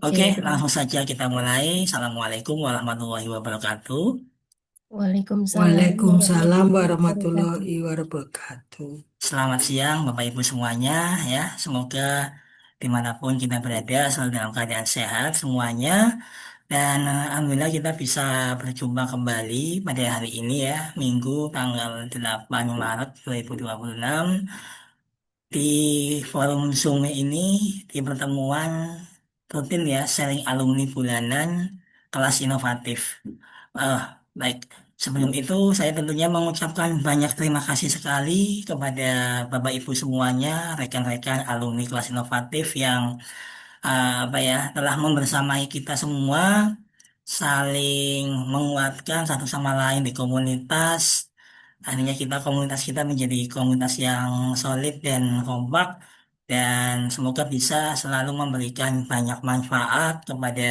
Oke, Oke, langsung saja kita mulai. Assalamualaikum warahmatullahi wabarakatuh. Waalaikumsalam Waalaikumsalam warahmatullahi wabarakatuh. warahmatullahi wabarakatuh. Selamat siang, Bapak Ibu semuanya. Ya, semoga dimanapun kita berada selalu dalam keadaan sehat semuanya. Dan alhamdulillah kita bisa berjumpa kembali pada hari ini ya, Minggu tanggal 8 Maret 2026 di forum Zoom ini di pertemuan rutin ya, sharing alumni bulanan kelas inovatif. Eh, Baik, sebelum itu saya tentunya mengucapkan banyak terima kasih sekali kepada Bapak Ibu semuanya, rekan-rekan alumni kelas inovatif yang apa ya telah membersamai kita semua, saling menguatkan satu sama lain di komunitas. Akhirnya komunitas kita menjadi komunitas yang solid dan kompak dan semoga bisa selalu memberikan banyak manfaat kepada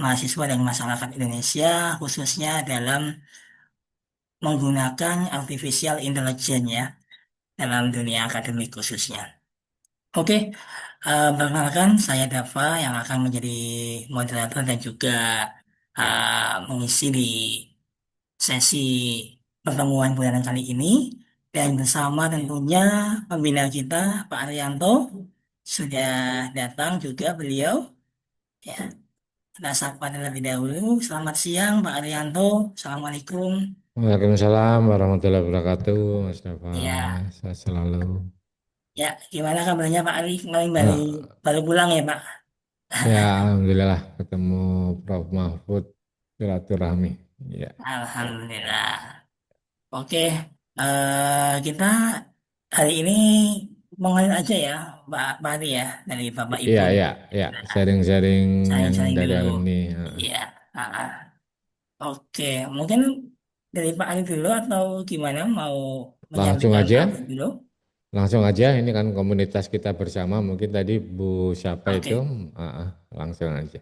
mahasiswa dan masyarakat Indonesia khususnya dalam menggunakan artificial intelligence ya dalam dunia akademik khususnya. Oke, perkenalkan saya Dava yang akan menjadi moderator dan juga mengisi di sesi pertemuan bulanan kali ini dan bersama tentunya pembina kita Pak Arianto sudah datang juga beliau ya. Kita sapa terlebih dahulu. Selamat siang Pak Arianto. Assalamualaikum. Waalaikumsalam warahmatullahi wabarakatuh, Mas Dava. Ya, Sehat selalu. ya gimana kabarnya Pak Ari? Kemarin baru Eh, baru pulang ya Pak? ya, alhamdulillah ketemu Prof. Mahfud silaturahmi. Ya, Alhamdulillah. Oke, kita hari ini mengalir aja ya, Pak Ari ya, dari Bapak Ibu. iya, iya, iya. Sharing-sharing yang Saling-saling dari dulu. alumni. Iya. ah, ah. Oke, mungkin dari Pak Ari dulu atau gimana mau Langsung menyampaikan aja, apa dulu? langsung aja. Ini kan komunitas kita bersama. Mungkin tadi Bu siapa itu? Oke, Langsung aja.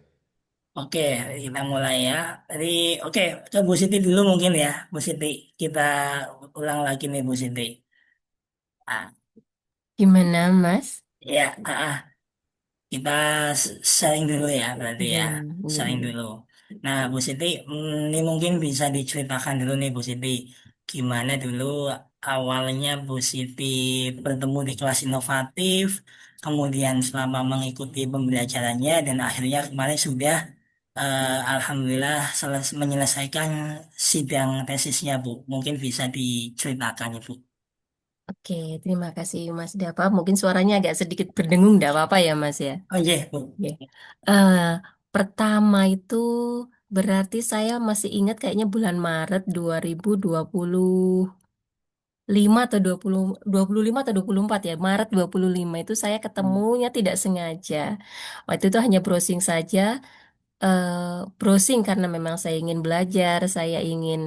oke, kita mulai ya. Tadi, oke, ke Bu Siti dulu mungkin ya, Bu Siti. Kita ulang lagi nih Bu Siti. Ah, Gimana, Mas? ya, kita sharing dulu ya berarti ya, sharing Iya. dulu. Nah, Bu Siti, ini mungkin bisa diceritakan dulu nih Bu Siti, gimana dulu awalnya Bu Siti bertemu di kelas inovatif, kemudian selama mengikuti pembelajarannya dan akhirnya kemarin sudah alhamdulillah menyelesaikan sidang tesisnya Bu. Mungkin bisa diceritakan Ibu. Oke, terima kasih Mas Dapa. Mungkin suaranya agak sedikit berdengung, tidak apa-apa ya Mas ya. Oh iya Bu. Oke. Eh, Pertama itu berarti saya masih ingat kayaknya bulan Maret 2025 atau 25 atau 24 ya. Maret 25 itu saya ketemunya tidak sengaja. Waktu itu hanya browsing saja. Browsing karena memang saya ingin belajar, saya ingin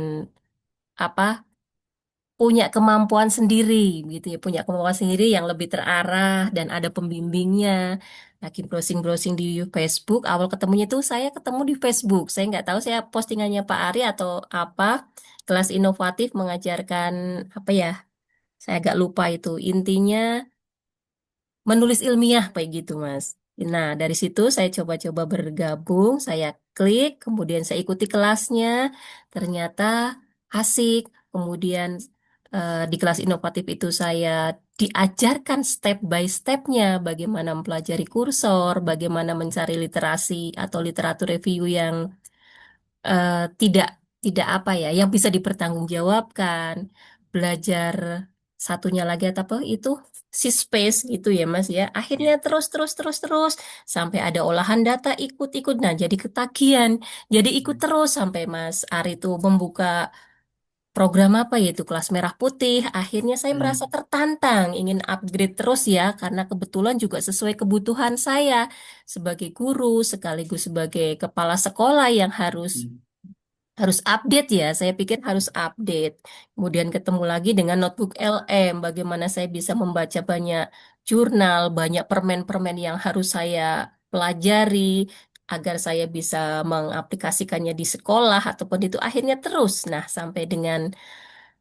apa punya kemampuan sendiri gitu ya, punya kemampuan sendiri yang lebih terarah dan ada pembimbingnya. Lagi browsing-browsing di Facebook, awal ketemunya itu saya ketemu di Facebook. Saya nggak tahu saya postingannya Pak Ari atau apa, kelas inovatif mengajarkan apa ya, saya agak lupa itu. Intinya menulis ilmiah kayak gitu, Mas. Nah, dari situ saya coba-coba bergabung, saya klik, kemudian saya ikuti kelasnya, ternyata asik. Kemudian di kelas inovatif itu saya diajarkan step by stepnya bagaimana mempelajari kursor, bagaimana mencari literasi atau literatur review yang eh, tidak tidak apa ya, yang bisa dipertanggungjawabkan. Belajar satunya lagi apa itu si space gitu ya Mas ya. Akhirnya terus sampai ada olahan data ikut-ikut. Nah, jadi ketagihan. Jadi ikut terus sampai Mas Ari itu membuka program apa yaitu kelas merah putih. Akhirnya saya merasa Hmm. tertantang ingin upgrade terus ya karena kebetulan juga sesuai kebutuhan saya sebagai guru sekaligus sebagai kepala sekolah yang harus update ya. Saya pikir harus update. Kemudian ketemu lagi dengan notebook LM, bagaimana saya bisa membaca banyak jurnal, banyak permen-permen yang harus saya pelajari agar saya bisa mengaplikasikannya di sekolah ataupun itu akhirnya terus. Nah, sampai dengan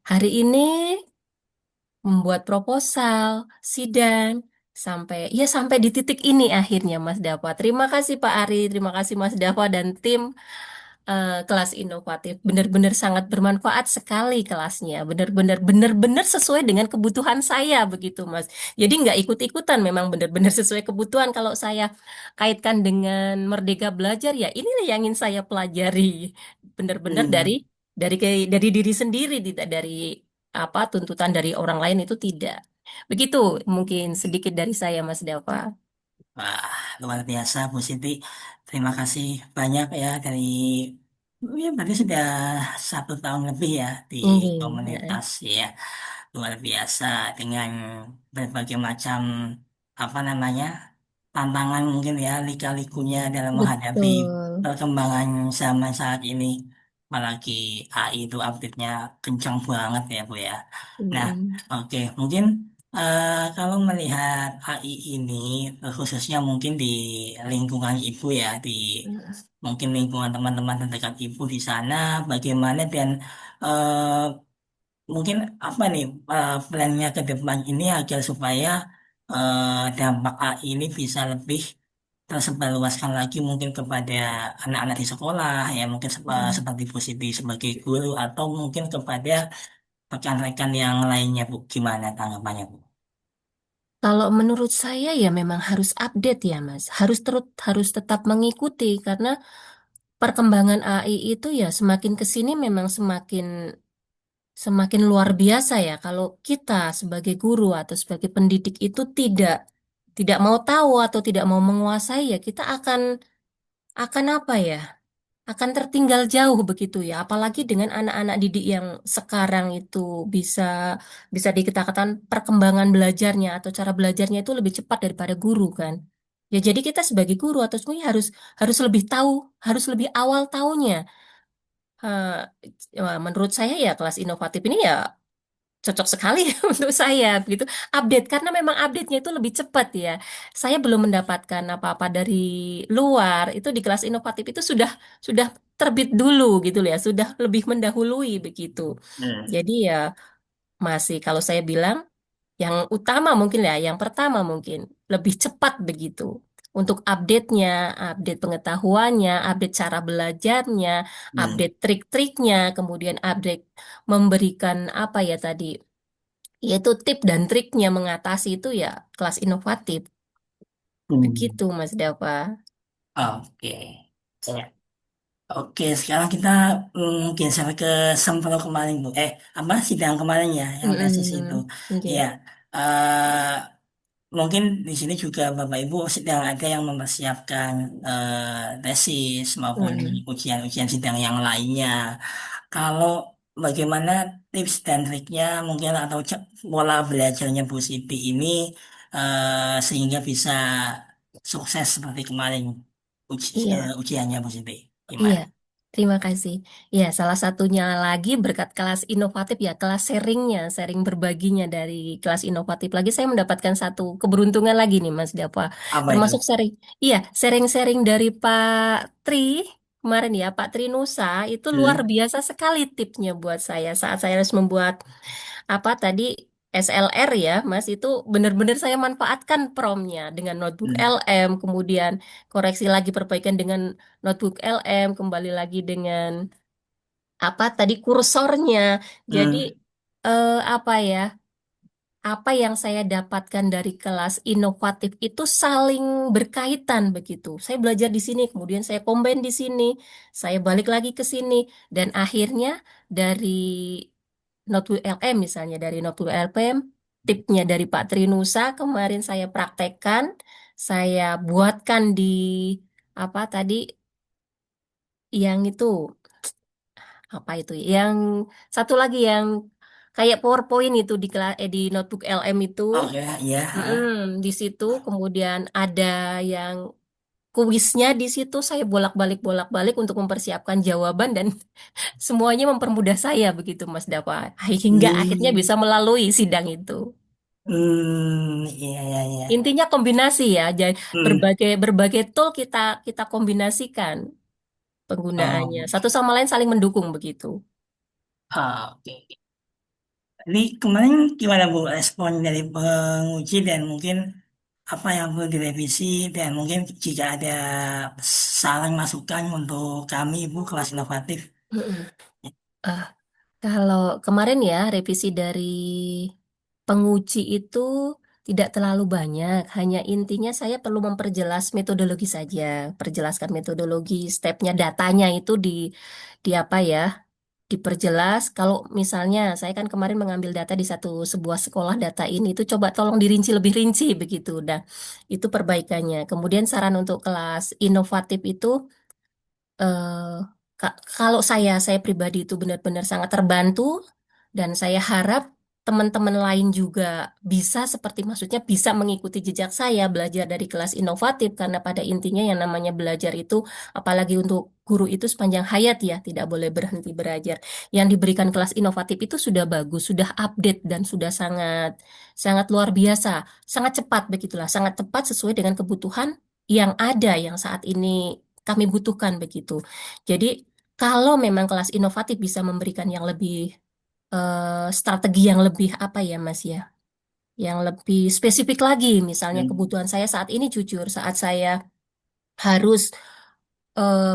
hari ini membuat proposal, sidang, sampai di titik ini akhirnya Mas Dava. Terima kasih Pak Ari, terima kasih Mas Dava dan tim kelas inovatif. Benar-benar sangat bermanfaat sekali kelasnya. Benar-benar sesuai dengan kebutuhan saya begitu Mas. Jadi nggak ikut-ikutan, memang benar-benar sesuai kebutuhan. Kalau saya kaitkan dengan Merdeka Belajar, ya inilah yang ingin saya pelajari. Benar-benar Hmm. dari diri sendiri, tidak dari apa tuntutan dari orang lain itu tidak. Begitu mungkin sedikit dari saya, Mas Dava. Wah, luar biasa Bu Siti. Terima kasih banyak ya dari ya berarti sudah 1 tahun lebih ya di Nggih. komunitas ya. Luar biasa dengan berbagai macam apa namanya tantangan mungkin ya lika-likunya dalam menghadapi Betul. perkembangan zaman saat ini. Apalagi AI itu update-nya kencang banget ya Bu ya. Nah, Mm. oke mungkin kalau melihat AI ini khususnya mungkin di lingkungan ibu ya di mungkin lingkungan teman-teman terdekat ibu di sana bagaimana dan eh, mungkin apa nih plannya ke depan ini agar supaya dampak AI ini bisa lebih tersebarluaskan lagi mungkin kepada anak-anak di sekolah ya mungkin Mm. seperti positif sebagai guru atau mungkin kepada rekan-rekan yang lainnya Bu gimana tanggapannya Bu? Kalau menurut saya ya memang harus update ya Mas. Harus tetap mengikuti karena perkembangan AI itu ya semakin ke sini memang semakin semakin luar biasa ya. Kalau kita sebagai guru atau sebagai pendidik itu tidak mau tahu atau tidak mau menguasai ya kita akan apa ya? Akan tertinggal jauh begitu ya. Apalagi dengan anak-anak didik yang sekarang itu bisa bisa dikatakan perkembangan belajarnya atau cara belajarnya itu lebih cepat daripada guru kan. Ya jadi kita sebagai guru atau semuanya harus harus lebih tahu, harus lebih awal tahunya. Menurut saya ya kelas inovatif ini ya cocok sekali untuk saya gitu update karena memang update-nya itu lebih cepat ya. Saya belum mendapatkan apa-apa dari luar itu di kelas inovatif itu sudah terbit dulu gitu loh ya, sudah lebih mendahului begitu. Hmm. Jadi ya masih kalau saya bilang yang utama mungkin ya, yang pertama mungkin lebih cepat begitu. Untuk update-nya, update pengetahuannya, update cara belajarnya, Hmm. update trik-triknya, kemudian update memberikan apa ya tadi yaitu tip dan triknya mengatasi itu ya kelas inovatif. Hmm. Begitu Mas Dava. Oke. Ya. Oke, sekarang kita geser ke Sempro kemarin, Bu. Apa sidang kemarin ya, yang tesis itu. Mm-mm. Ya, Oke. eh, mungkin di sini juga Bapak Ibu sedang ada yang mempersiapkan tesis maupun Mm-mm. ujian-ujian sidang yang lainnya. Kalau bagaimana tips dan triknya mungkin atau pola belajarnya Bu Siti ini sehingga bisa sukses seperti kemarin Iya. ujiannya Bu Siti. Iya, Gimana? terima kasih. Ya, salah satunya lagi berkat kelas inovatif ya, kelas sharingnya, sharing berbaginya dari kelas inovatif lagi, saya mendapatkan satu keberuntungan lagi nih, Mas Dava. Apa itu? Termasuk sharing, iya, sharing-sharing dari Pak Tri kemarin ya, Pak Tri Nusa itu luar Hmm. biasa sekali tipsnya buat saya saat saya harus membuat apa tadi SLR ya, Mas, itu benar-benar saya manfaatkan promnya dengan notebook Hmm. LM, kemudian koreksi lagi perbaikan dengan notebook LM, kembali lagi dengan apa tadi kursornya. Jadi Hmm. apa ya? Apa yang saya dapatkan dari kelas inovatif itu saling berkaitan begitu. Saya belajar di sini, kemudian saya combine di sini, saya balik lagi ke sini, dan akhirnya dari notebook LM misalnya dari notebook LM, tipnya dari Pak Trinusa kemarin saya praktekkan, saya buatkan di apa tadi yang itu apa itu yang satu lagi yang kayak PowerPoint itu di notebook LM itu. Oke, ya. Di situ kemudian ada yang kuisnya di situ saya bolak-balik untuk mempersiapkan jawaban dan semuanya mempermudah saya begitu Mas Dava hingga akhirnya Hmm. bisa melalui sidang itu. Hmm. Iya, iya, iya. Intinya kombinasi ya, jadi Hmm. berbagai berbagai tool kita kita kombinasikan penggunaannya. Oh, Satu sama lain saling mendukung begitu. oke. Jadi kemarin gimana Bu respon dari penguji dan mungkin apa yang perlu direvisi dan mungkin jika ada saran masukan untuk kami Ibu kelas inovatif. Mm-mm. Ah, kalau kemarin ya revisi dari penguji itu tidak terlalu banyak, hanya intinya saya perlu memperjelas metodologi saja, perjelaskan metodologi, stepnya, datanya itu di apa ya, diperjelas. Kalau misalnya saya kan kemarin mengambil data di sebuah sekolah, data ini itu coba tolong dirinci lebih rinci begitu. Nah, itu perbaikannya. Kemudian saran untuk kelas inovatif itu eh, kalau saya pribadi itu benar-benar sangat terbantu dan saya harap teman-teman lain juga bisa seperti maksudnya bisa mengikuti jejak saya belajar dari kelas inovatif karena pada intinya yang namanya belajar itu apalagi untuk guru itu sepanjang hayat ya tidak boleh berhenti belajar. Yang diberikan kelas inovatif itu sudah bagus, sudah update dan sudah sangat sangat luar biasa, sangat cepat begitulah, sangat tepat sesuai dengan kebutuhan yang ada yang saat ini kami butuhkan begitu. Jadi kalau memang kelas inovatif bisa memberikan yang lebih strategi yang lebih apa ya Mas ya, yang lebih spesifik lagi. Misalnya Hmm. kebutuhan saya saat ini jujur, saat saya harus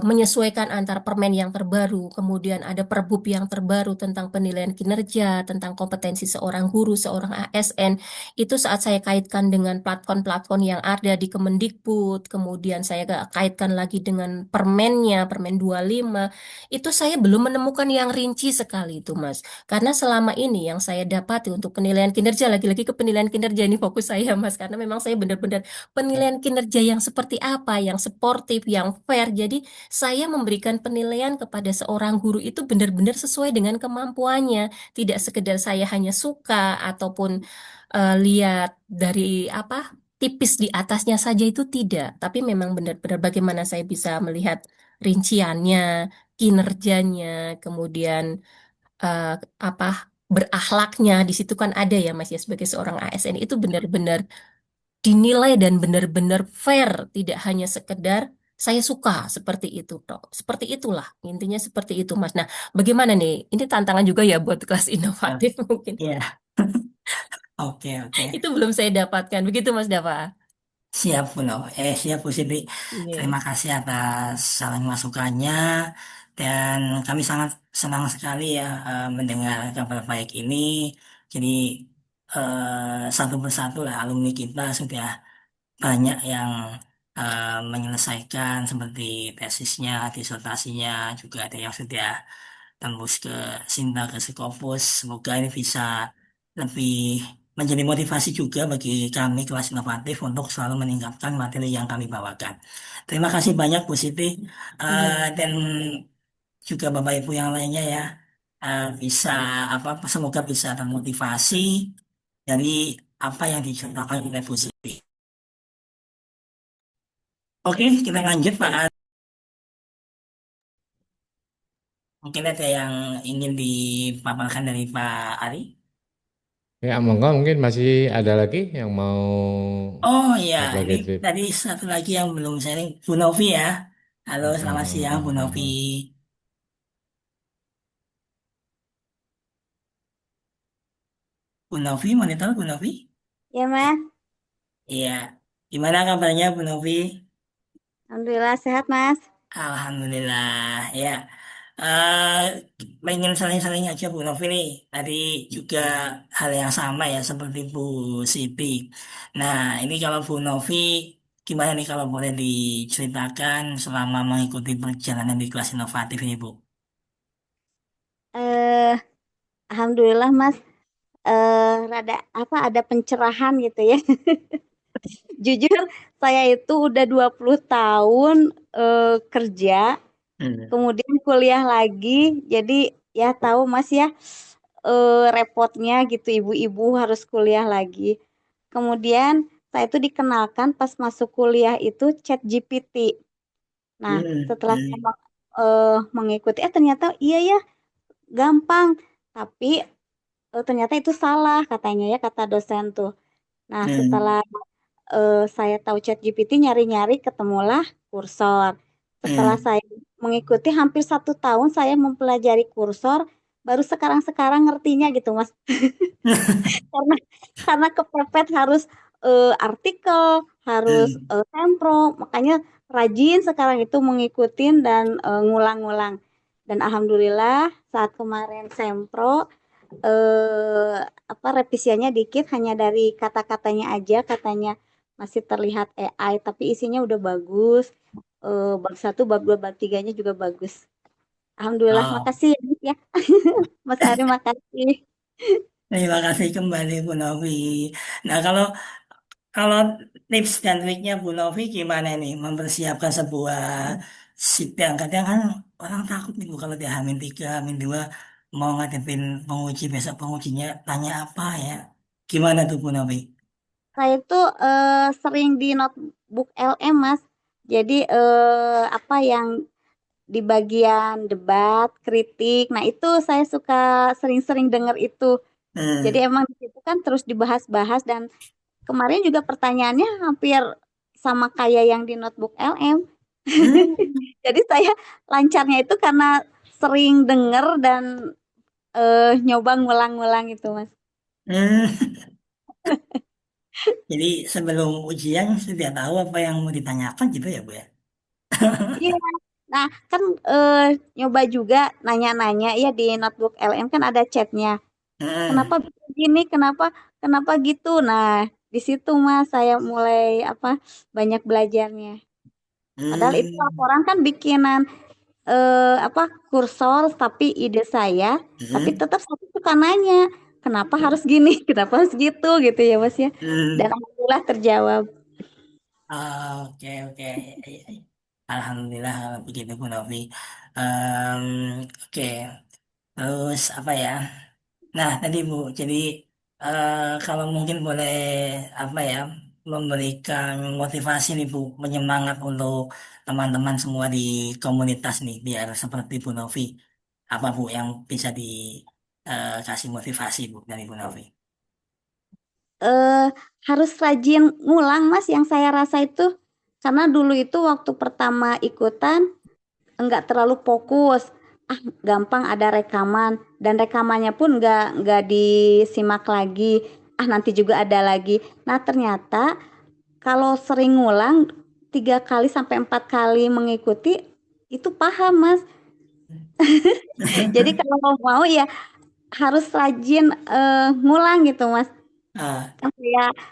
menyesuaikan antar permen yang terbaru, kemudian ada perbub yang terbaru tentang penilaian kinerja, tentang kompetensi seorang guru, seorang ASN. Itu saat saya kaitkan dengan platform-platform yang ada di Kemendikbud, kemudian saya kaitkan lagi dengan permennya, Permen 25, itu saya belum menemukan yang rinci sekali itu, Mas. Karena selama ini yang saya dapati untuk penilaian kinerja, lagi-lagi ke penilaian kinerja ini fokus saya, Mas, karena memang saya benar-benar penilaian kinerja yang seperti apa, yang sportif, yang fair. Jadi saya memberikan penilaian kepada seorang guru itu benar-benar sesuai dengan kemampuannya. Tidak sekedar saya hanya suka ataupun lihat dari apa tipis di atasnya saja itu tidak. Tapi memang benar-benar bagaimana saya bisa melihat rinciannya, kinerjanya, kemudian eh, apa berakhlaknya di situ kan ada ya Mas ya sebagai seorang ASN itu benar-benar dinilai dan benar-benar fair, tidak hanya sekedar saya suka seperti itu, toh. Seperti itulah, intinya seperti itu, Mas. Nah, bagaimana nih? Ini tantangan juga ya buat kelas Ya, inovatif mungkin. ya. Oke, oke. Itu belum saya dapatkan. Begitu, Mas Dava. Siap, Puno. Siap, Bu Siti. Iya. Terima kasih atas saran masukannya. Dan kami sangat senang sekali ya mendengar kabar baik ini. Jadi satu persatu lah alumni kita sudah banyak yang menyelesaikan seperti tesisnya, disertasinya, juga ada yang sudah tembus ke Sinta ke Sekopus. Semoga ini bisa lebih menjadi motivasi juga bagi kami kelas inovatif untuk selalu meningkatkan materi yang kami bawakan. Terima kasih banyak Bu Siti. Iya. Dan juga Bapak Ibu yang lainnya ya bisa apa semoga bisa termotivasi dari apa yang dicontohkan oleh Bu Siti. Oke, kita lanjut Pak. Mungkin ada yang ingin dipaparkan dari Pak Ari. Ya, monggo mungkin masih ada lagi yang mau Oh iya, ini berbagi tips. tadi satu lagi yang belum sharing, Bu Novi ya. Halo, selamat siang Bu Novi. Bu Novi, monitor Bu Novi? Ya, Mas. Iya. Gimana kabarnya Bu Novi? Alhamdulillah sehat, Mas. Alhamdulillah. Ya. Eh pengen saling-saling aja Bu Novi nih. Tadi juga hal yang sama ya seperti Bu Siti. Nah, ini kalau Bu Novi, gimana nih kalau boleh diceritakan selama mengikuti perjalanan di kelas inovatif ini Bu? Eh, Alhamdulillah, Mas. Rada apa ada pencerahan gitu ya. Jujur, saya itu udah 20 tahun kerja, Hmm. kemudian kuliah lagi. Jadi ya tahu Mas ya, repotnya gitu ibu-ibu harus kuliah lagi. Kemudian saya itu dikenalkan pas masuk kuliah itu ChatGPT. Nah, Hmm. setelah saya Hmm. mengikuti, ternyata iya ya gampang. Tapi ternyata itu salah katanya ya kata dosen tuh. Nah, Hmm. setelah saya tahu ChatGPT nyari-nyari ketemulah kursor. Setelah Hmm. saya mengikuti hampir 1 tahun saya mempelajari kursor, baru sekarang-sekarang ngertinya gitu Mas. Karena karena kepepet harus artikel, harus Hmm. sempro. Makanya rajin sekarang itu mengikutin dan ngulang-ngulang. Dan alhamdulillah saat kemarin sempro eh apa revisiannya dikit hanya dari kata-katanya aja katanya masih terlihat AI tapi isinya udah bagus. Bab satu, bab dua, bab tiganya juga bagus. Alhamdulillah, Oh, makasih ya, Mas ya. Mas Ari, makasih. terima kasih kembali Bu Novi. Nah, kalau kalau tips dan triknya Bu Novi gimana nih mempersiapkan sebuah sidang? Kadang kan orang takut nih Bu kalau dia H-3, H-2 mau ngadepin penguji besok pengujinya tanya apa ya? Gimana tuh Bu Novi? Saya tuh sering di notebook LM, Mas. Jadi apa yang di bagian debat, kritik, nah itu saya suka sering-sering dengar itu. Jadi Hmm. emang di situ kan terus dibahas-bahas dan kemarin juga pertanyaannya hampir sama kayak yang di notebook LM. Hmm. Jadi saya lancarnya itu karena sering denger dan nyoba ngulang-ngulang itu, Mas. Hmm. Jadi sebelum ujian sudah tahu apa yang mau ditanyakan gitu ya Bu ya? Iya. Nah, kan nyoba juga nanya-nanya ya di notebook LM kan ada chatnya. Kenapa Hmm. bisa gini? Kenapa kenapa gitu? Nah, di situ Mas saya mulai apa banyak belajarnya. Padahal itu Hmm. laporan kan bikinan apa kursor tapi ide saya, tapi Hmm. tetap saya suka nanya, kenapa harus gini? Kenapa harus gitu gitu ya Mas ya. Dan Hmm. alhamdulillah terjawab. Oke, oke. Alhamdulillah begitu Bu Novi. Em, oke, terus apa ya? Nah tadi Bu, jadi kalau mungkin boleh apa ya memberikan motivasi nih Bu, menyemangat untuk teman-teman semua di komunitas nih biar seperti Bu Novi. Apa Bu yang bisa dikasih motivasi Bu dari Bu Novi? eh Harus rajin ngulang Mas yang saya rasa itu karena dulu itu waktu pertama ikutan enggak terlalu fokus. Ah, gampang ada rekaman dan rekamannya pun enggak disimak lagi. Ah, nanti juga ada lagi. Nah, ternyata kalau sering ngulang 3 kali sampai 4 kali mengikuti itu paham, Mas. Jadi kalau mau ya harus rajin ngulang gitu, Mas. Ah, Kan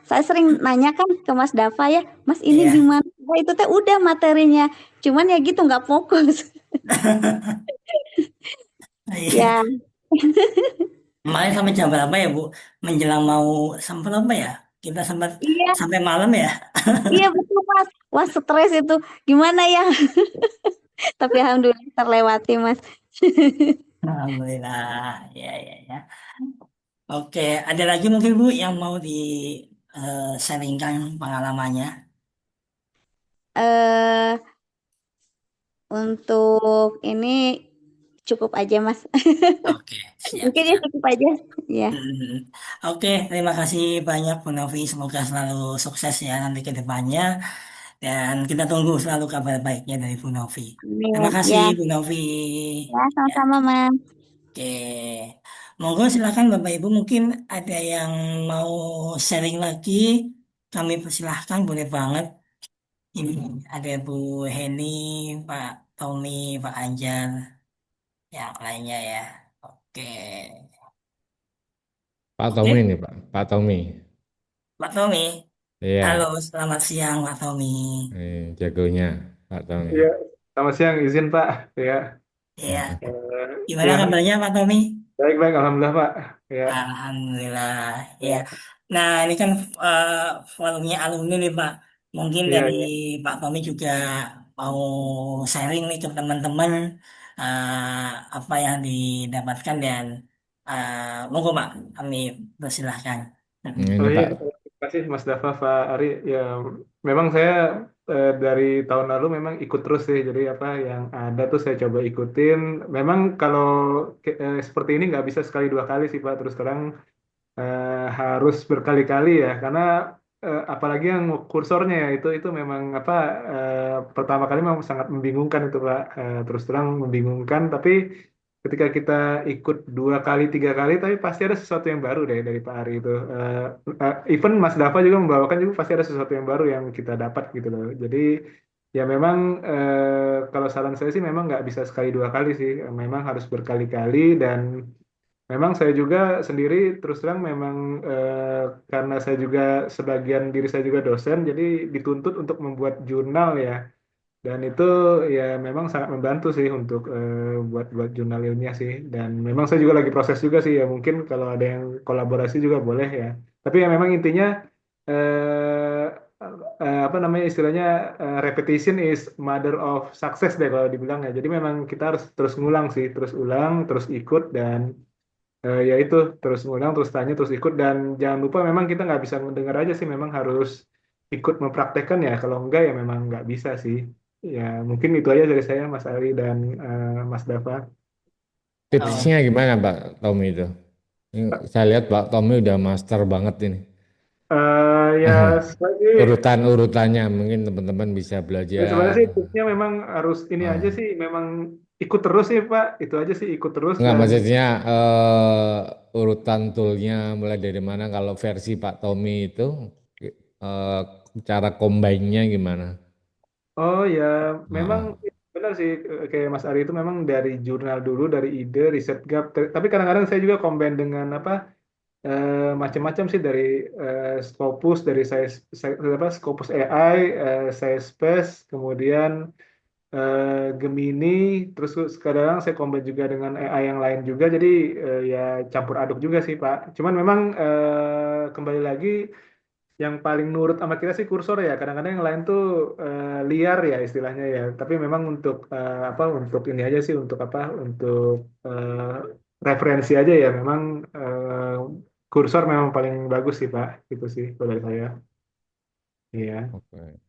saya sering nanya kan ke Mas Dava ya, Mas ini iya. gimana? Wah, itu teh udah materinya, cuman ya gitu nggak fokus. Iya. Ya, Kemarin sampai jam berapa ya Bu? Menjelang mau sampai apa ya? Kita sempat iya, sampai malam ya? iya betul Mas. Wah stres itu, gimana ya? Tapi alhamdulillah terlewati Mas. Alhamdulillah. Ya, ya, ya. Oke, ada lagi mungkin Bu yang mau di sharingkan pengalamannya? eh untuk ini cukup aja Mas. Oke, siap, Mungkin ya siap. cukup aja. Ya, Mhm. Oke, terima kasih banyak Bu Novi. Semoga selalu sukses ya nanti ke depannya. Dan kita tunggu selalu kabar baiknya dari Bu Novi. Terima amin. kasih Ya, Bu Novi. ya Ya, sama-sama Mas. oke. Monggo silakan Bapak Ibu mungkin ada yang mau sharing lagi. Kami persilahkan, boleh banget. Ini ada Bu Heni, Pak Tommy, Pak Anjar, yang lainnya ya. Oke. Pak Tommy Oke, nih Pak, Pak Tommy. Pak Tommy. Halo, Iya, selamat siang Pak Tommy. jagonya Pak Tommy. Iya, selamat siang, izin Pak. Ya, Ya, gimana ya, kabarnya Pak Tommy? baik-baik, alhamdulillah Pak. Ya, Alhamdulillah. Ya. ya, Nah, ini kan eh, forumnya alumni nih Pak. Mungkin iya, dari iya. Pak Tommy juga mau sharing nih ke teman-teman apa yang didapatkan dan monggo Pak, kami persilahkan. Oh Ini iya, Pak, terima kasih Mas Dava, Pak Ari. Ya, memang saya dari tahun lalu memang ikut terus sih. Jadi apa yang ada tuh saya coba ikutin. Memang kalau seperti ini nggak bisa sekali dua kali sih Pak. Terus terang harus berkali-kali ya karena apalagi yang kursornya ya itu memang apa pertama kali memang sangat membingungkan itu Pak. Terus terang membingungkan tapi ketika kita ikut 2 kali 3 kali, tapi pasti ada sesuatu yang baru deh dari Pak Ari itu. Even Mas Dava juga membawakan juga pasti ada sesuatu yang baru yang kita dapat gitu loh. Jadi ya memang kalau saran saya sih memang nggak bisa sekali 2 kali sih, memang harus berkali-kali. Dan memang saya juga sendiri terus terang memang karena saya juga sebagian diri saya juga dosen, jadi dituntut untuk membuat jurnal ya. Dan itu ya memang sangat membantu sih untuk buat buat jurnal ilmiah sih. Dan memang saya juga lagi proses juga sih ya. Mungkin kalau ada yang kolaborasi juga boleh ya. Tapi ya memang intinya eh, apa namanya istilahnya repetition is mother of success deh kalau dibilang ya. Jadi memang kita harus terus ngulang sih, terus ulang, terus ikut. Dan ya itu terus ngulang, terus tanya, terus ikut. Dan jangan lupa memang kita nggak bisa mendengar aja sih, memang harus ikut mempraktekkan ya. Kalau enggak ya memang nggak bisa sih. Ya mungkin itu aja dari saya, Mas Ari dan Mas Dava. Oh, Tipsnya gimana Pak Tommy itu? Ini saya lihat Pak Tommy udah master banget ini. Ya sebenarnya Urutan-urutannya mungkin teman-teman bisa ya sebenarnya sih belajar. tipsnya memang harus ini aja Ah. sih, memang ikut terus sih Pak. Itu aja sih, ikut terus. Enggak, Dan maksudnya urutan toolnya mulai dari mana kalau versi Pak Tommy itu eh, cara combine-nya gimana? oh ya memang Ah, benar sih, kayak Mas Ari itu memang dari jurnal dulu, dari ide, riset gap. Tapi kadang-kadang saya juga combine dengan apa macam-macam sih, dari Scopus, dari apa Scopus AI, Sciencebase, kemudian Gemini, terus kadang saya combine juga dengan AI yang lain juga. Jadi ya campur aduk juga sih Pak. Cuman memang kembali lagi yang paling nurut sama kita sih kursor ya. Kadang-kadang yang lain tuh liar ya istilahnya ya. Tapi memang untuk apa untuk ini aja sih, untuk apa untuk referensi aja ya. Memang kursor memang paling bagus sih Pak. Itu sih kalau dari saya. Iya. oke.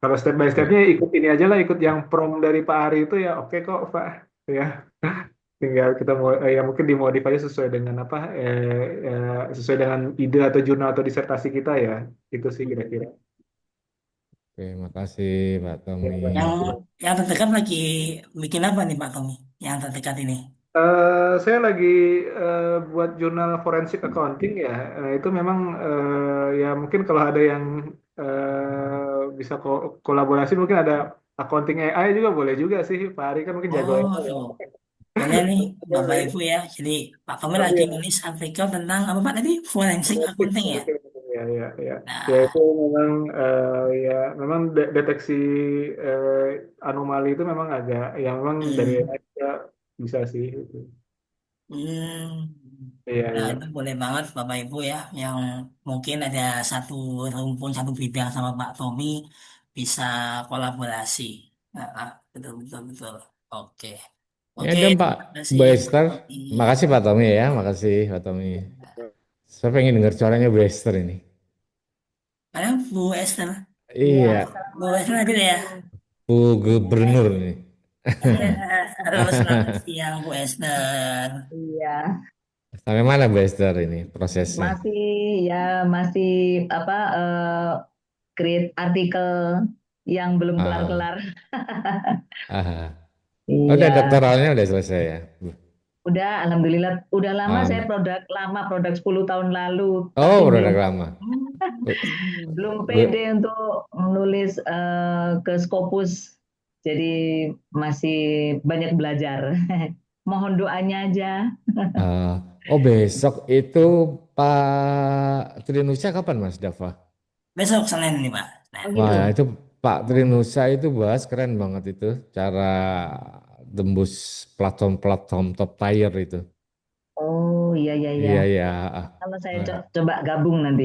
Kalau step by Oke. stepnya ikut ini aja lah, ikut yang prom dari Pak Ari itu ya oke kok Pak. Ya, tinggal kita mau ya mungkin dimodif aja sesuai dengan apa sesuai dengan ide atau jurnal atau disertasi kita ya. Itu sih kira-kira. Oke, makasih Pak Tommy. yang yang terdekat lagi bikin apa nih Pak Tommy? Yang terdekat ini. Saya lagi buat jurnal forensik accounting ya. Itu memang ya mungkin kalau ada yang bisa kolaborasi, mungkin ada accounting AI juga boleh juga sih. Pak Ari kan mungkin jago Oh, AI. tuh. Boleh nih Bapak Ibu ya. Jadi Pak Tommy Oh, lagi iya. nulis artikel tentang apa Pak tadi? Forensik Forensik, accounting ya. forensik. Ya, ya, ya. Ya Nah, itu memang ya memang deteksi eh, anomali itu memang agak yang memang dari hmm, AI juga bisa sih. hmm. Iya, Nah, iya. itu boleh banget Bapak Ibu ya, yang mungkin ada satu rumpun, satu bidang sama Pak Tommy bisa kolaborasi. Nah, betul, betul, betul. Oke, Ini oke, ada Pak terima kasih Bu Pak Esther. Tommy. Makasih Pak Tommy ya, makasih Pak Tommy. Saya pengen dengar suaranya Bu Esther ini. Mana Bu Esther? Iya, Iya, Bu Esther hadir ya? Assalamualaikum. Bu Gubernur ini. Halo, selamat siang Bu Esther. Iya, Sampai mana Bu Esther ini prosesnya? masih ya masih apa create artikel yang belum Ah, kelar-kelar. ah. Oh, udah Iya, doktoralnya udah selesai ya, Bu? udah alhamdulillah udah lama saya Alhamdulillah. produk 10 tahun lalu, Oh, tapi produk belum lama. Bu- belum pede bu- untuk menulis ke Scopus. Jadi masih banyak belajar. Mohon doanya aja. ah, oh, besok itu Pak Trinusa kapan Mas Dava? Besok Senin nih Pak. Nah, Oh Wah, gitu. itu Pak Trinusa itu bahas keren banget itu cara tembus platform-platform top tier itu. Oh iya iya iya. Iya iya. Kalau saya Ah, coba gabung nanti.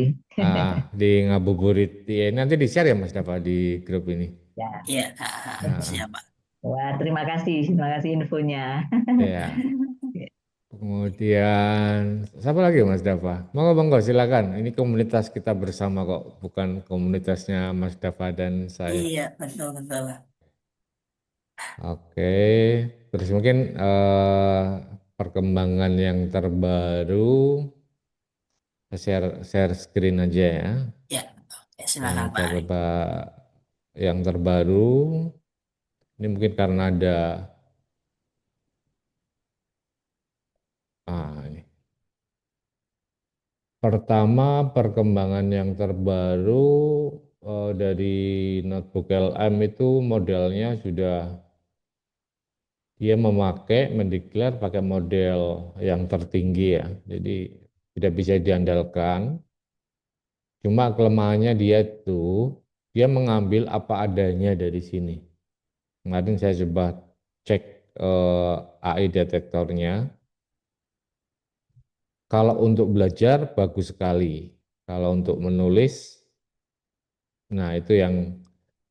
di ngabuburit. Iya, nanti di share ya Mas Dava di grup ini. Ya. iya, Ah, siap Pak. Wah, terima kasih infonya. iya. Kemudian siapa lagi Mas Dava? Monggo silakan. Ini komunitas kita bersama kok, bukan komunitasnya Mas Dava dan saya. Iya, betul, betul. Oke, terus mungkin perkembangan yang terbaru, share screen aja ya. Ya, oke, Yang silakan Pak Ari. yang terbaru, ini mungkin karena ada Ini. Pertama, perkembangan yang terbaru dari notebook LM itu modelnya sudah dia mendeklar pakai model yang tertinggi ya. Jadi tidak bisa diandalkan. Cuma kelemahannya dia mengambil apa adanya dari sini. Kemarin saya coba cek AI detektornya. Kalau untuk belajar bagus sekali. Kalau untuk menulis, nah itu yang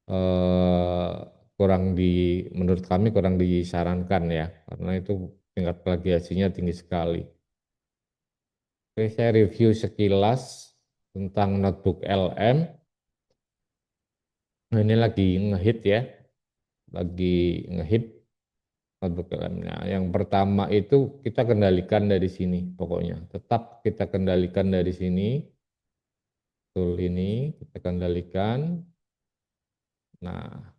eh, menurut kami kurang disarankan ya, karena itu tingkat plagiasinya tinggi sekali. Oke, saya review sekilas tentang notebook LM. Nah, ini lagi ngehit ya, lagi ngehit notebook LM. Nah, yang pertama itu kita kendalikan dari sini, pokoknya tetap kita kendalikan dari sini. Tool ini kita kendalikan. Nah,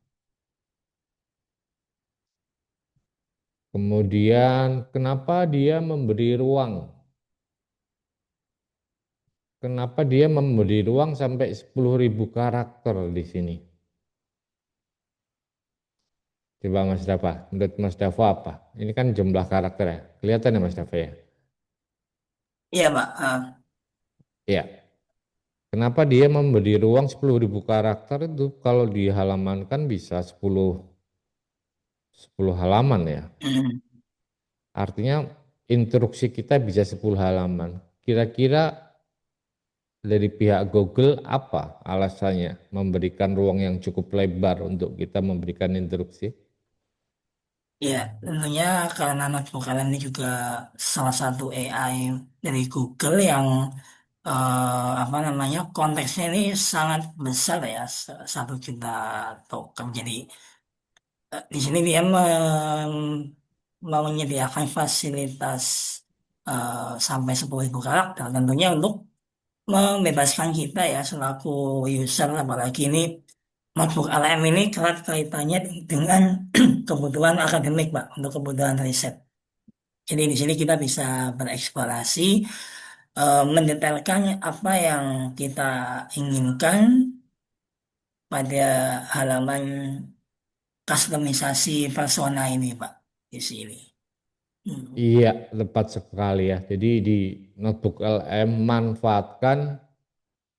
kemudian kenapa dia memberi ruang? Kenapa dia memberi ruang sampai 10.000 karakter di sini? Coba Mas Dafa, menurut Mas Dafa apa? Ini kan jumlah karakter ya, kelihatan ya Mas Dafa ya? Iya, Pak. Iya. Kenapa dia memberi ruang 10.000 karakter itu kalau di halaman kan bisa 10 halaman ya. Hmm. Artinya instruksi kita bisa 10 halaman. Kira-kira dari pihak Google apa alasannya memberikan ruang yang cukup lebar untuk kita memberikan instruksi? Ya, tentunya karena notebook kalian ini juga salah satu AI dari Google yang apa namanya konteksnya ini sangat besar ya, 1 juta token. Jadi di sini dia menyediakan fasilitas sampai 10.000 karakter, tentunya untuk membebaskan kita ya selaku user, apalagi ini notebook LM ini erat kaitannya dengan kebutuhan akademik, Pak, untuk kebutuhan riset. Jadi di sini kita bisa bereksplorasi, mendetailkan apa yang kita inginkan pada halaman kustomisasi persona ini, Pak, di sini. Hmm. Iya, tepat sekali ya. Jadi di notebook LM manfaatkan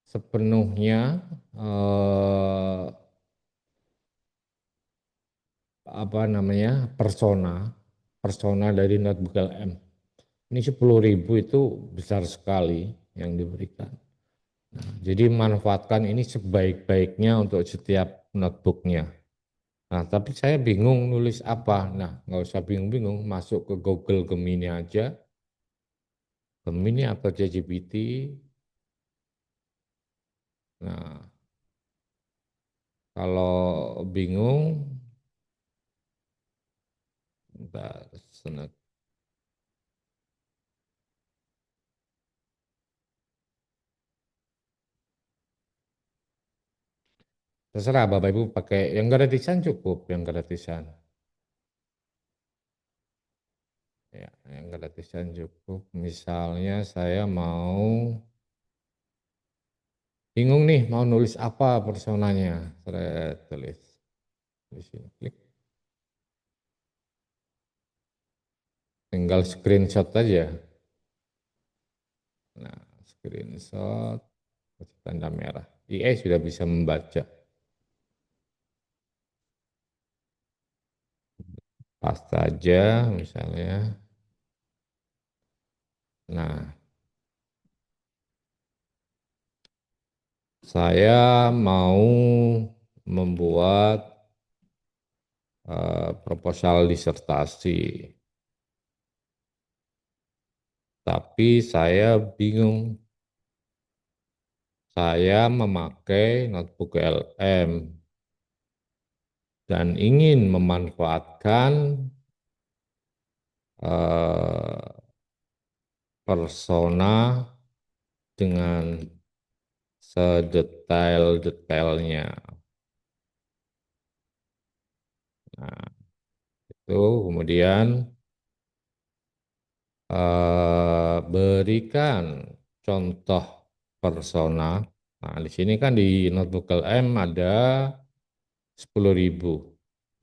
sepenuhnya eh, apa namanya persona dari notebook LM. Ini 10.000 itu besar sekali yang diberikan. Nah, jadi manfaatkan ini sebaik-baiknya untuk setiap notebooknya. Nah, tapi saya bingung nulis apa. Nah, nggak usah bingung-bingung, masuk ke Google Gemini aja. Gemini atau ChatGPT. Nah, kalau bingung, bentar, terserah Bapak Ibu pakai yang gratisan cukup, yang gratisan. Ya, yang gratisan cukup. Misalnya saya mau bingung nih mau nulis apa personanya. Saya tulis di sini klik. Tinggal screenshot aja. Nah, screenshot tanda merah. IE sudah bisa membaca. Paste aja misalnya. Nah, saya mau membuat proposal disertasi. Tapi saya bingung. Saya memakai notebook LM dan ingin memanfaatkan persona dengan sedetail-detailnya. Nah, itu kemudian Berikan contoh persona. Nah, di sini kan di notebook LM ada 10.000.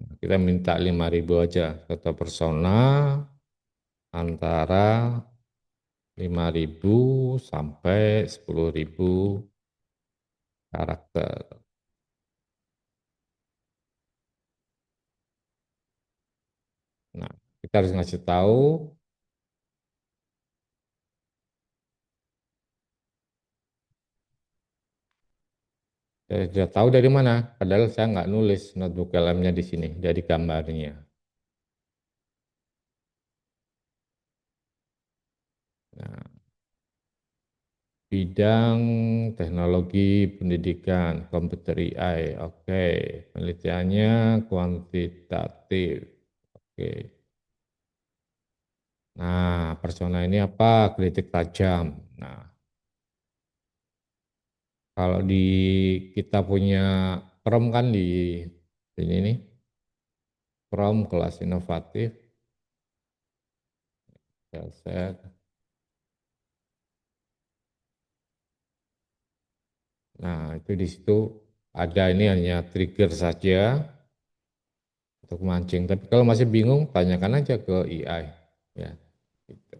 Nah, kita minta 5.000 aja. Contoh persona antara 5.000 sampai 10.000 karakter. Nah, kita harus ngasih tahu saya sudah tahu dari mana, padahal saya nggak nulis notebook LM-nya di sini, dari gambarnya. Nah, bidang teknologi pendidikan, komputer AI, oke. Penelitiannya kuantitatif, oke. Nah, persona ini apa? Kritik tajam. Nah, kalau di kita punya Chrome kan di sini nih, Chrome kelas inovatif, set. Nah, itu di situ ada ini hanya trigger saja untuk mancing. Tapi kalau masih bingung, tanyakan aja ke AI. Ya, gitu.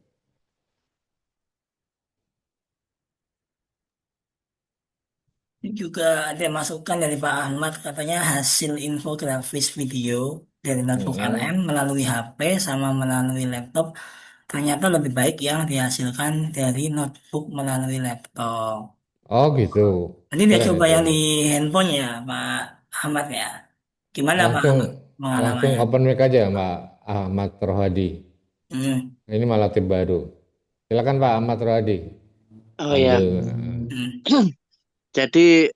Juga ada masukan dari Pak Ahmad, katanya hasil infografis video dari notebook LM melalui HP sama melalui laptop ternyata lebih baik yang dihasilkan dari notebook melalui laptop. Oh gitu. Nanti dia Keren coba itu. yang di handphone ya, Pak Ahmad ya. Gimana Pak Langsung Ahmad langsung pengalamannya? open mic aja Mbak Ahmad Rohadi. Hmm, Ini malah tip baru. Silakan Pak Ahmad Rohadi. Oh ya, Ambil. hmm, jadi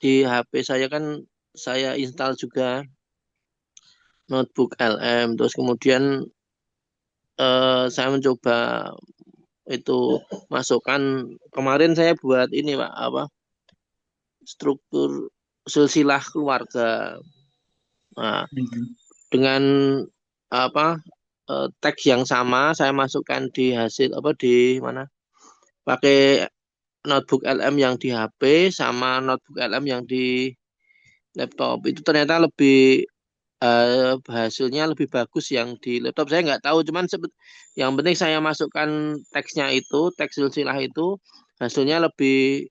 di HP saya kan saya install juga notebook LM, terus kemudian saya mencoba itu masukkan kemarin saya buat ini Pak, apa struktur silsilah keluarga. Nah, hmm. dengan apa tag yang sama saya masukkan di hasil apa di mana pakai notebook LM yang di HP sama notebook LM yang di laptop itu ternyata lebih hasilnya lebih bagus yang di laptop. Saya nggak tahu, cuman yang penting saya masukkan teksnya itu, teks silsilah itu hasilnya lebih,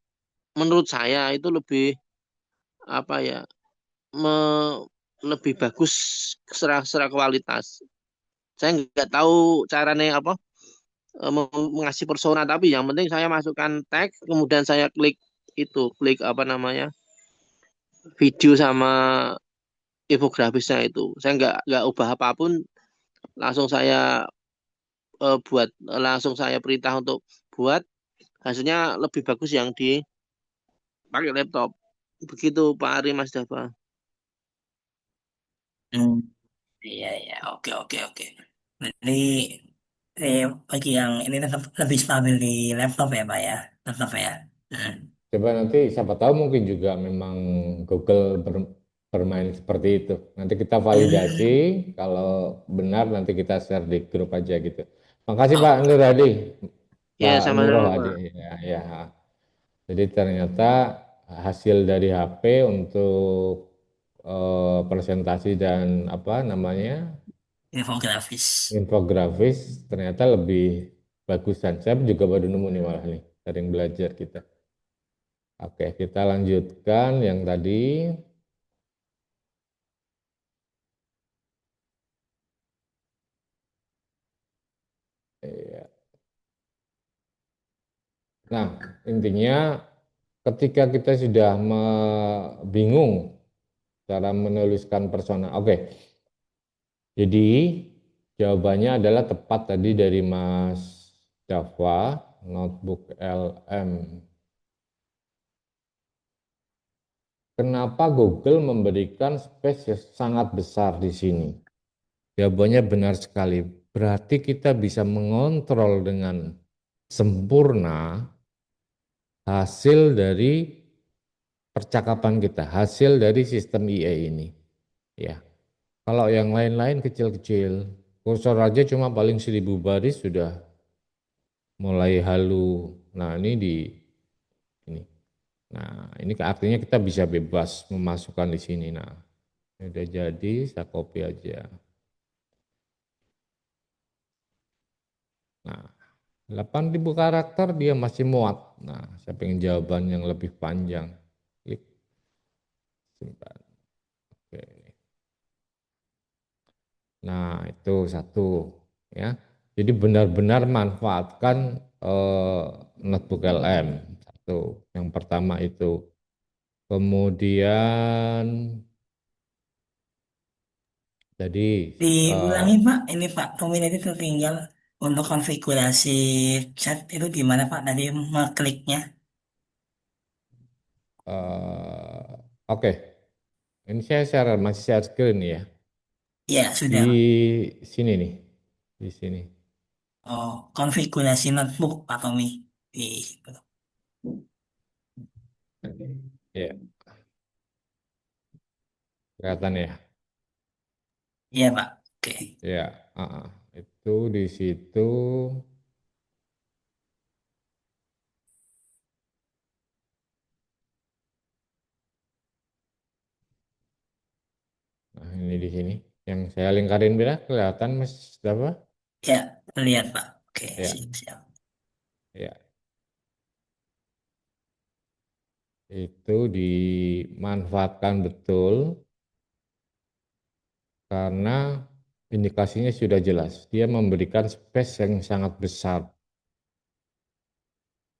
menurut saya itu lebih apa ya, lebih bagus secara kualitas. Saya nggak tahu caranya apa mengasih persona, tapi yang penting saya masukkan teks, kemudian saya klik itu, klik apa namanya video sama infografisnya itu. Saya nggak ubah apapun, langsung saya langsung saya perintah untuk buat, hasilnya lebih bagus yang dipakai laptop. Begitu Pak Ari, Mas Dava. Hmm. Iya, iya, oke, oke, oke. Jadi, bagi yang ini tetap lebih stabil di laptop ya, Pak ya, tetap ya. Hmm. Coba nanti siapa tahu mungkin juga memang Google bermain seperti itu. Nanti kita validasi, kalau benar nanti kita share di grup aja gitu. Makasih Pak Oke. Nur Hadi, Ya, Pak Nuroh sama-sama Hadi. Pak. Ya, ya. Jadi ternyata hasil dari HP untuk presentasi dan apa namanya Infografis. infografis ternyata lebih bagusan. Saya juga baru nemu nih malah nih, sering belajar kita. Oke, kita lanjutkan yang tadi. Iya. Nah, intinya ketika kita sudah bingung cara menuliskan persona. Oke, jadi jawabannya adalah tepat tadi dari Mas Dava, notebook LM. Kenapa Google memberikan space yang sangat besar di sini? Jawabannya benar sekali. Berarti kita bisa mengontrol dengan sempurna hasil dari percakapan kita, hasil dari sistem IA ini. Ya, kalau yang lain-lain kecil-kecil, kursor aja cuma paling 1.000 baris sudah mulai halu. Nah, ini di ini. Nah, ini artinya kita bisa bebas memasukkan di sini. Nah, ini udah jadi, saya copy aja. Nah, 8.000 karakter dia masih muat. Nah, saya pengen jawaban yang lebih panjang. Klik, simpan. Oke. Nah, itu satu ya. Jadi benar-benar manfaatkan notebook LM. Satu. Yang pertama itu. Kemudian jadi eh, Diulangi Pak, ini Pak, peminat itu tertinggal untuk konfigurasi chat itu gimana Pak tadi mengkliknya? oke. Ini saya masih share screen ya. Ya sudah Pak. Di sini nih. Di sini. Oh, konfigurasi notebook Pak Tommy. Di, Ya, kelihatan ya. iya Pak. Oke. Ya, itu di situ. Nah, ini di sini. Yang saya lingkarin beda kelihatan Mas apa? Ya, terlihat Pak. Oke, Ya, siap-siap. ya. Itu dimanfaatkan betul karena indikasinya sudah jelas. Dia memberikan space yang sangat besar.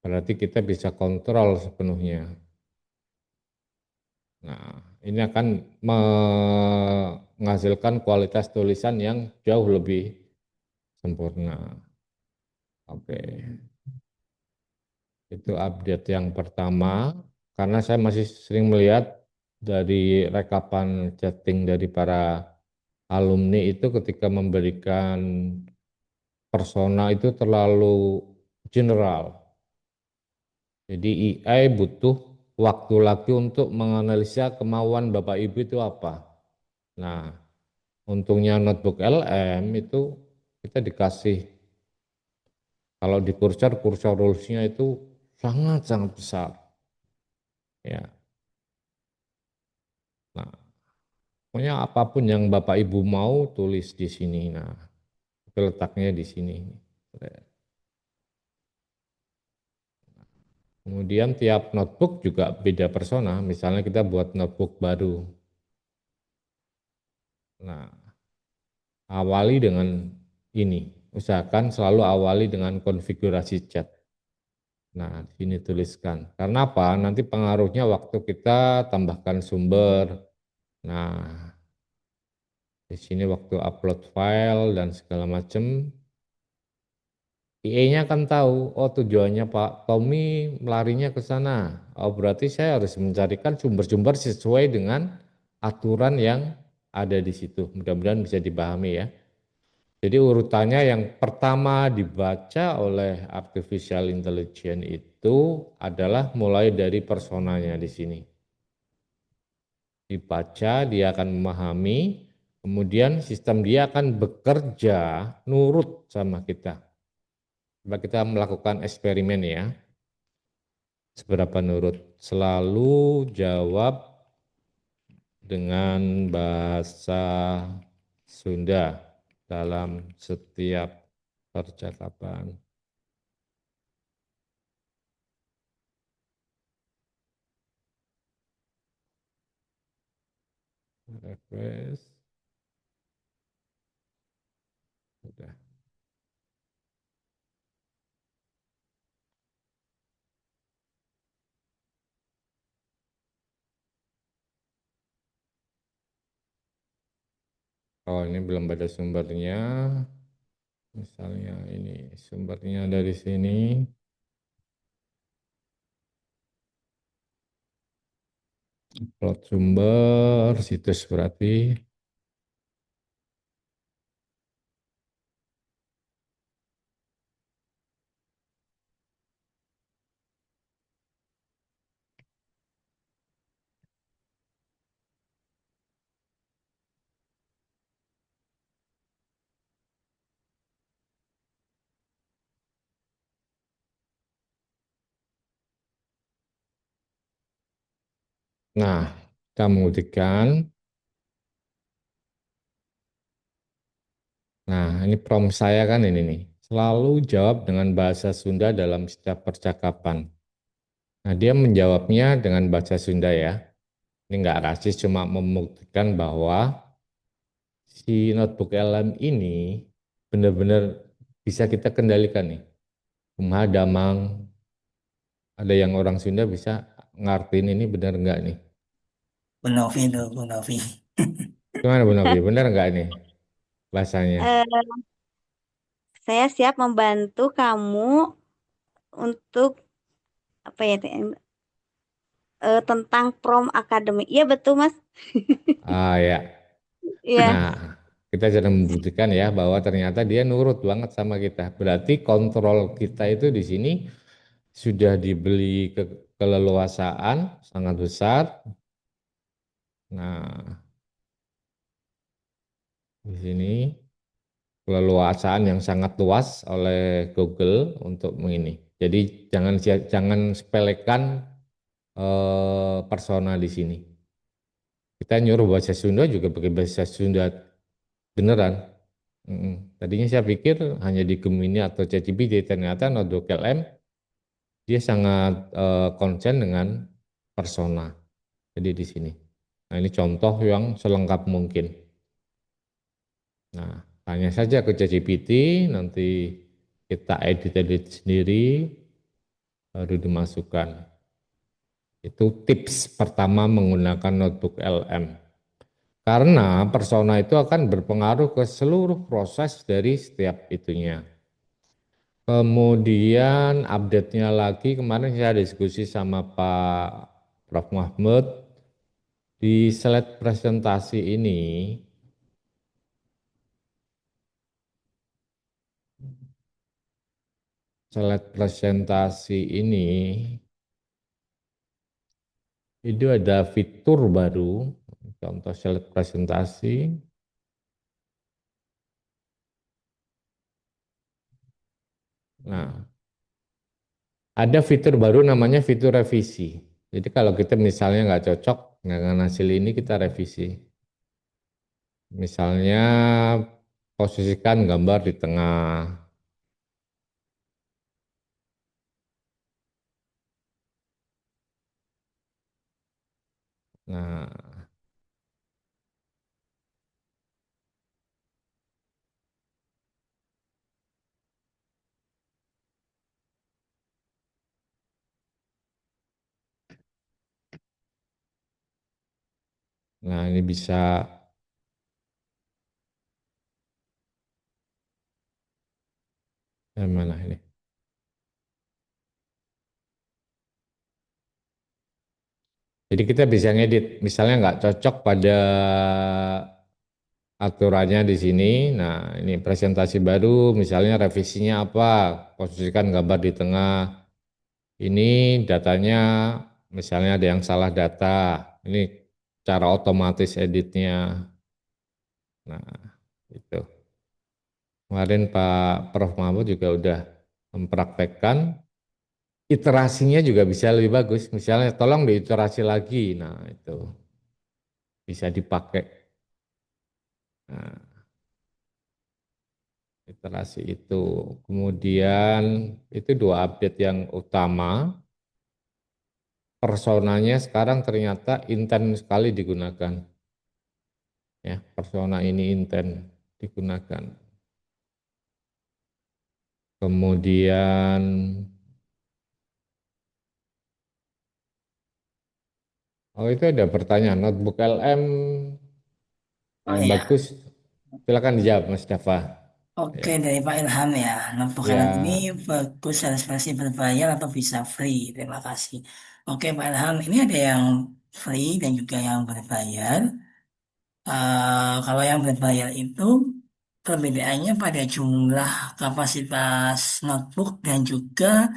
Berarti kita bisa kontrol sepenuhnya. Nah, ini akan menghasilkan kualitas tulisan yang jauh lebih sempurna. Oke, itu update yang pertama. Karena saya masih sering melihat dari rekapan chatting dari para alumni itu ketika memberikan persona itu terlalu general. Jadi AI butuh waktu lagi untuk menganalisa kemauan Bapak Ibu itu apa. Nah, untungnya notebook LM itu kita dikasih, kalau di kursor rules-nya itu sangat-sangat besar. Ya, nah, pokoknya apapun yang Bapak Ibu mau tulis di sini. Nah, itu letaknya di sini. Kemudian tiap notebook juga beda persona. Misalnya kita buat notebook baru. Nah, awali dengan ini. Usahakan selalu awali dengan konfigurasi chat. Nah, di sini tuliskan. Karena apa? Nanti pengaruhnya waktu kita tambahkan sumber. Nah, di sini waktu upload file dan segala macam, PA-nya kan tahu, oh tujuannya Pak Tommy melarinya ke sana. Oh berarti saya harus mencarikan sumber-sumber sesuai dengan aturan yang ada di situ. Mudah-mudahan bisa dipahami ya. Jadi urutannya yang pertama dibaca oleh artificial intelligence itu adalah mulai dari personanya di sini. Dibaca, dia akan memahami, kemudian sistem dia akan bekerja nurut sama kita. Coba kita melakukan eksperimen ya. Seberapa nurut? Selalu jawab dengan bahasa Sunda dalam setiap percakapan. Refresh. Sudah. Oh ini belum ada sumbernya. Misalnya ini sumbernya dari sini. Upload sumber, situs berarti. Nah, kita membuktikan. Nah, ini prompt saya kan ini nih. Selalu jawab dengan bahasa Sunda dalam setiap percakapan. Nah, dia menjawabnya dengan bahasa Sunda ya. Ini nggak rasis, cuma membuktikan bahwa si notebook LM ini benar-benar bisa kita kendalikan nih. Kumaha damang, ada yang orang Sunda bisa ngartiin ini benar nggak nih? Bu Novi tuh, Bu Novi. Gimana Bu Novi, benar nggak nih bahasanya? Eh, saya siap membantu kamu untuk apa ya tentang prom akademik. Iya betul Mas. Ah ya, Iya. nah kita sudah membuktikan ya bahwa ternyata dia nurut banget sama kita. Berarti kontrol kita itu di sini sudah dibeli keleluasaan sangat besar. Nah, di sini keleluasaan yang sangat luas oleh Google untuk ini. Jadi jangan sepelekan persona di sini. Kita nyuruh bahasa Sunda juga pakai bahasa Sunda beneran. Tadinya saya pikir hanya di Gemini atau ChatGPT, ternyata Notebook LM dia sangat konsen dengan persona. Jadi di sini. Nah ini contoh yang selengkap mungkin. Nah tanya saja ke ChatGPT, nanti kita edit-edit sendiri, baru dimasukkan. Itu tips pertama menggunakan Notebook LM. Karena persona itu akan berpengaruh ke seluruh proses dari setiap itunya. Kemudian update-nya lagi kemarin saya diskusi sama Pak Prof. Mahmud di slide presentasi ini. Slide presentasi ini itu ada fitur baru, contoh slide presentasi. Nah, ada fitur baru namanya fitur revisi. Jadi kalau kita misalnya nggak cocok dengan hasil ini kita revisi. Misalnya posisikan gambar di tengah. Nah, nah ini bisa yang mana ini? Jadi kita bisa ngedit, misalnya nggak cocok pada aturannya di sini. Nah, ini presentasi baru, misalnya revisinya apa? Posisikan gambar di tengah. Ini datanya, misalnya ada yang salah data. Ini cara otomatis editnya. Nah, itu. Kemarin Pak Prof. Mahmud juga udah mempraktekkan. Iterasinya juga bisa lebih bagus. Misalnya, tolong diiterasi lagi. Nah, itu bisa dipakai. Nah, iterasi itu. Kemudian itu dua update yang utama. Personanya sekarang ternyata intens sekali digunakan. Ya, persona ini intens digunakan. Kemudian oh itu ada pertanyaan notebook LM Oh yang ya, bagus. Silakan dijawab Mas Dafa. oke Ya. dari Pak Ilham ya. Notebook Helm ini Ya. bagus harus versi berbayar atau bisa free. Terima kasih. Oke Pak Ilham, ini ada yang free dan juga yang berbayar. Kalau yang berbayar itu perbedaannya pada jumlah kapasitas notebook dan juga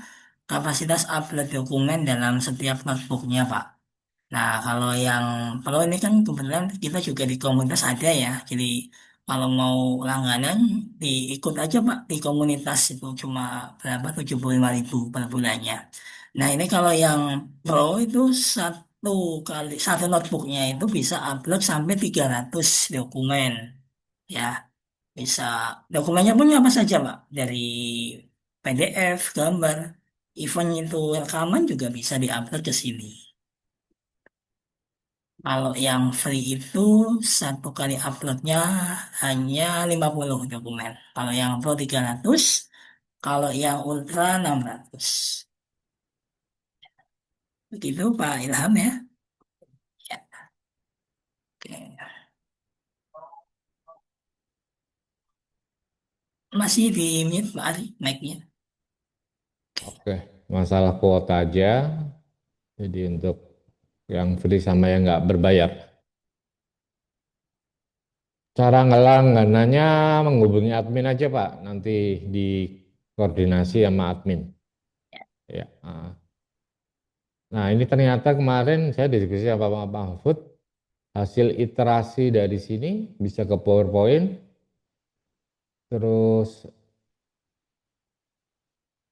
kapasitas upload dokumen dalam setiap notebooknya, Pak. Nah, kalau yang Pro ini kan kebetulan kita juga di komunitas ada ya. Jadi kalau mau langganan diikut aja Pak di komunitas itu cuma berapa 75.000 per bulannya. Nah, ini kalau yang Pro itu satu notebooknya itu bisa upload sampai 300 dokumen. Ya, bisa dokumennya pun apa saja, Pak. Dari PDF, gambar, even itu rekaman juga bisa diupload ke sini. Kalau yang free itu satu kali uploadnya hanya 50 dokumen. Kalau yang pro 300, kalau yang ultra 600. Begitu Pak Ilham ya. Ya, oke. Masih di mute Pak Ari, mic-nya. Oke, masalah kuota aja. Jadi untuk yang free sama yang nggak berbayar. Cara langganannya menghubungi admin aja Pak, nanti dikoordinasi sama admin. Ya. Nah ini ternyata kemarin saya diskusi sama Pak Mahfud, hasil iterasi dari sini bisa ke PowerPoint, terus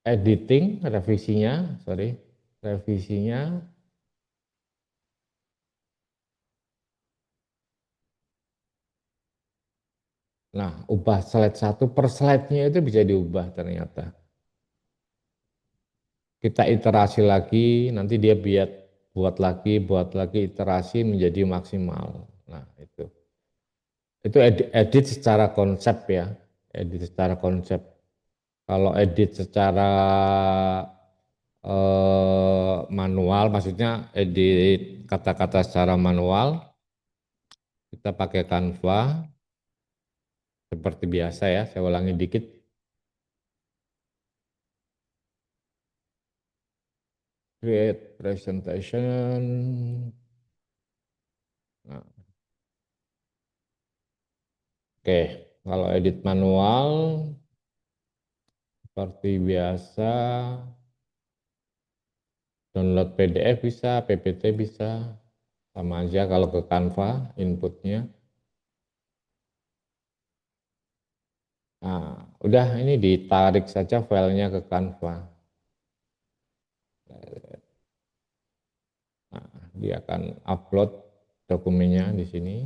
editing, revisinya. Nah, ubah slide satu per slide-nya itu bisa diubah ternyata. Kita iterasi lagi, nanti dia buat lagi iterasi menjadi maksimal. Nah, itu. Itu edit secara konsep ya, edit secara konsep. Kalau edit secara manual, maksudnya edit kata-kata secara manual, kita pakai Canva seperti biasa ya. Saya ulangi dikit. Create presentation. Nah, oke, kalau edit manual seperti biasa, download PDF bisa, PPT bisa, sama aja kalau ke Canva inputnya. Nah, udah ini ditarik saja filenya ke Canva. Nah, dia akan upload dokumennya di sini.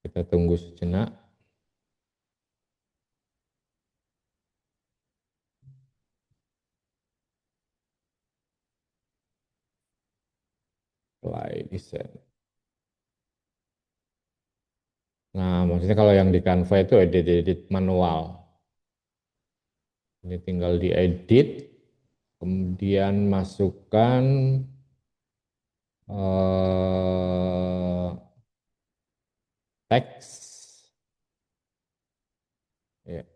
Kita tunggu sejenak. Play design. Nah, maksudnya kalau yang di Canva itu edit manual. Ini tinggal diedit, kemudian masukkan teks. Ya.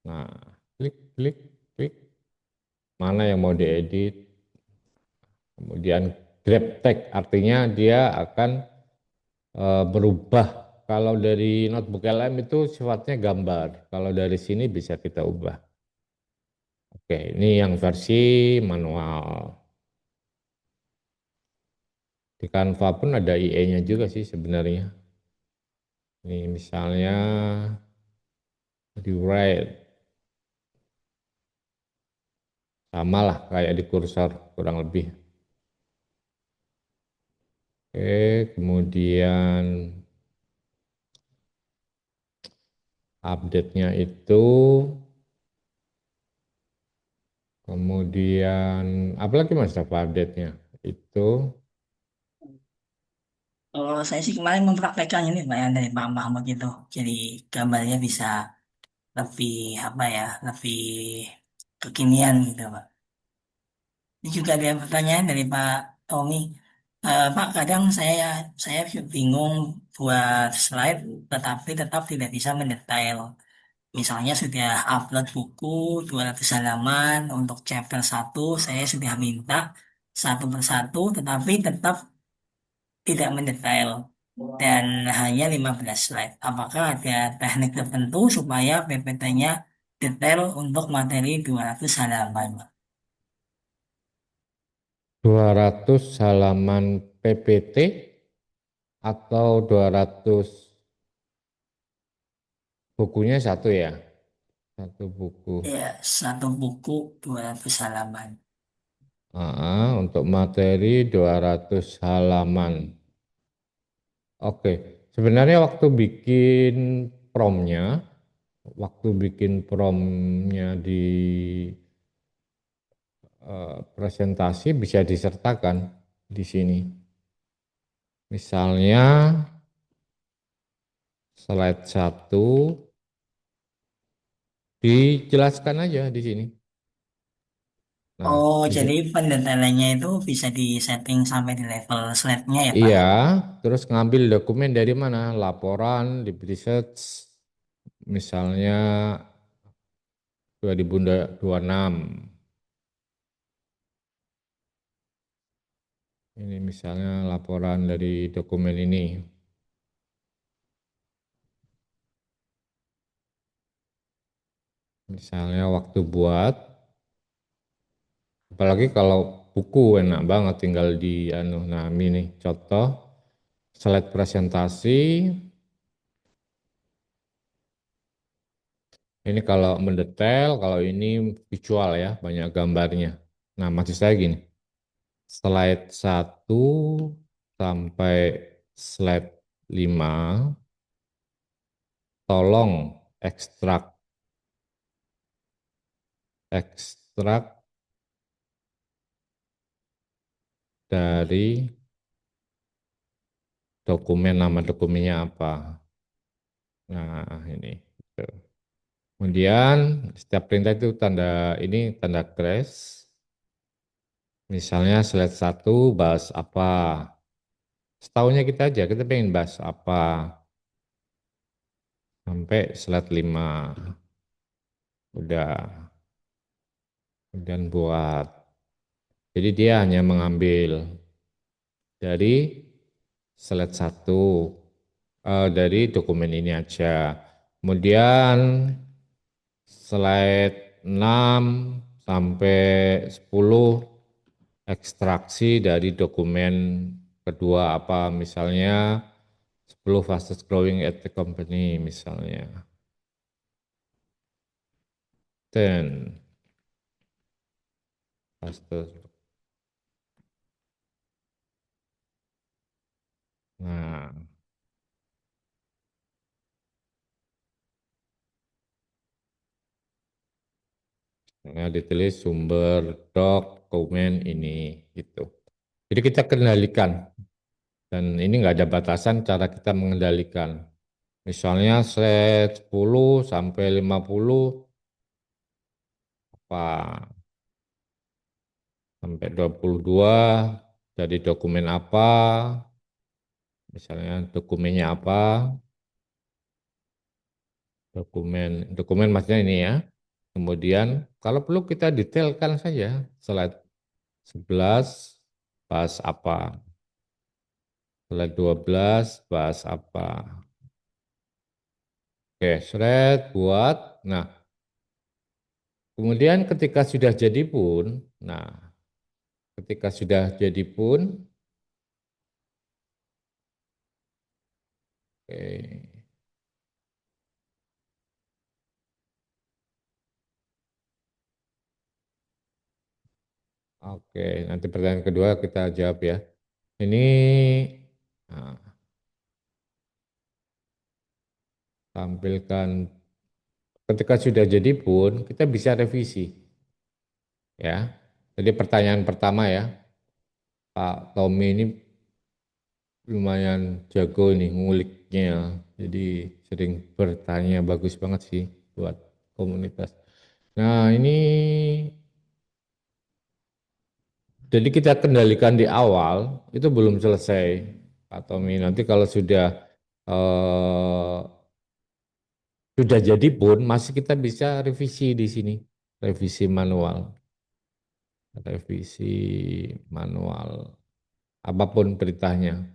Nah, klik, klik, klik. Mana yang mau diedit. Kemudian grab tag, artinya dia akan berubah. Kalau dari notebook LM itu sifatnya gambar. Kalau dari sini bisa kita ubah. Oke, ini yang versi manual. Di Canva pun ada IE-nya juga sih sebenarnya. Ini misalnya di write. Sama lah kayak di kursor, kurang lebih. Oke, kemudian update-nya itu, kemudian apalagi Mas apa update-nya? Itu Kalau saya sih kemarin mempraktekkan ini Pak yang dari Pak Mahmud gitu. Jadi gambarnya bisa lebih apa ya, lebih kekinian gitu Pak. Ini juga ada pertanyaan dari Pak Tommy. Pak, kadang saya bingung buat slide, tetapi tetap tidak bisa mendetail. Misalnya sudah upload buku 200 halaman untuk chapter 1, saya sudah minta satu persatu, tetapi tetap tidak mendetail dan hanya 15 slide. Apakah ada teknik tertentu supaya PPT-nya detail untuk materi 200 halaman? 200 halaman PPT atau 200 bukunya satu ya? Satu buku. Ya, satu buku 200 halaman. Untuk materi 200 halaman. Oke, sebenarnya waktu bikin promnya di presentasi bisa disertakan di sini. Misalnya slide 1 dijelaskan aja di sini. Nah, Oh, di jadi sini. pendetailannya itu bisa disetting sampai di level slide-nya ya, Pak? Iya, terus ngambil dokumen dari mana? Laporan, di research, misalnya 2026. Ini misalnya laporan dari dokumen ini. Misalnya waktu buat, apalagi kalau buku enak banget tinggal di nah ini contoh slide presentasi. Ini kalau mendetail, kalau ini visual ya, banyak gambarnya. Nah, maksud saya gini, slide 1 sampai slide 5 tolong ekstrak ekstrak dari dokumen, nama dokumennya apa. Nah, ini. Gitu. Kemudian setiap perintah itu tanda crash. Misalnya slide 1 bahas apa. Setahunya kita aja, kita pengen bahas apa. Sampai slide 5. Udah. Kemudian buat. Jadi dia hanya mengambil dari slide 1 dari dokumen ini aja. Kemudian slide 6 sampai 10 ekstraksi dari dokumen kedua apa, misalnya 10 fastest growing at the company misalnya. 10 fastest. Nah, ditulis sumber dokumen ini gitu. Jadi kita kendalikan, dan ini nggak ada batasan cara kita mengendalikan. Misalnya slide 10 sampai 50 apa, sampai 22 jadi dokumen apa, misalnya dokumennya apa, dokumen maksudnya ini ya. Kemudian kalau perlu kita detailkan saja, slide 11 bahas apa, slide 12 bahas apa. Oke, slide buat. Nah, kemudian ketika sudah jadi pun, oke, oke, nanti pertanyaan kedua kita jawab ya. Ini nah, tampilkan ketika sudah jadi pun kita bisa revisi ya. Jadi pertanyaan pertama ya, Pak Tommy ini lumayan jago nih nguliknya. Jadi sering bertanya, bagus banget sih buat komunitas. Nah, ini jadi kita kendalikan di awal itu belum selesai, Pak Tommy. Nanti kalau eh, sudah jadi pun masih kita bisa revisi di sini, revisi manual, revisi manual, apapun perintahnya.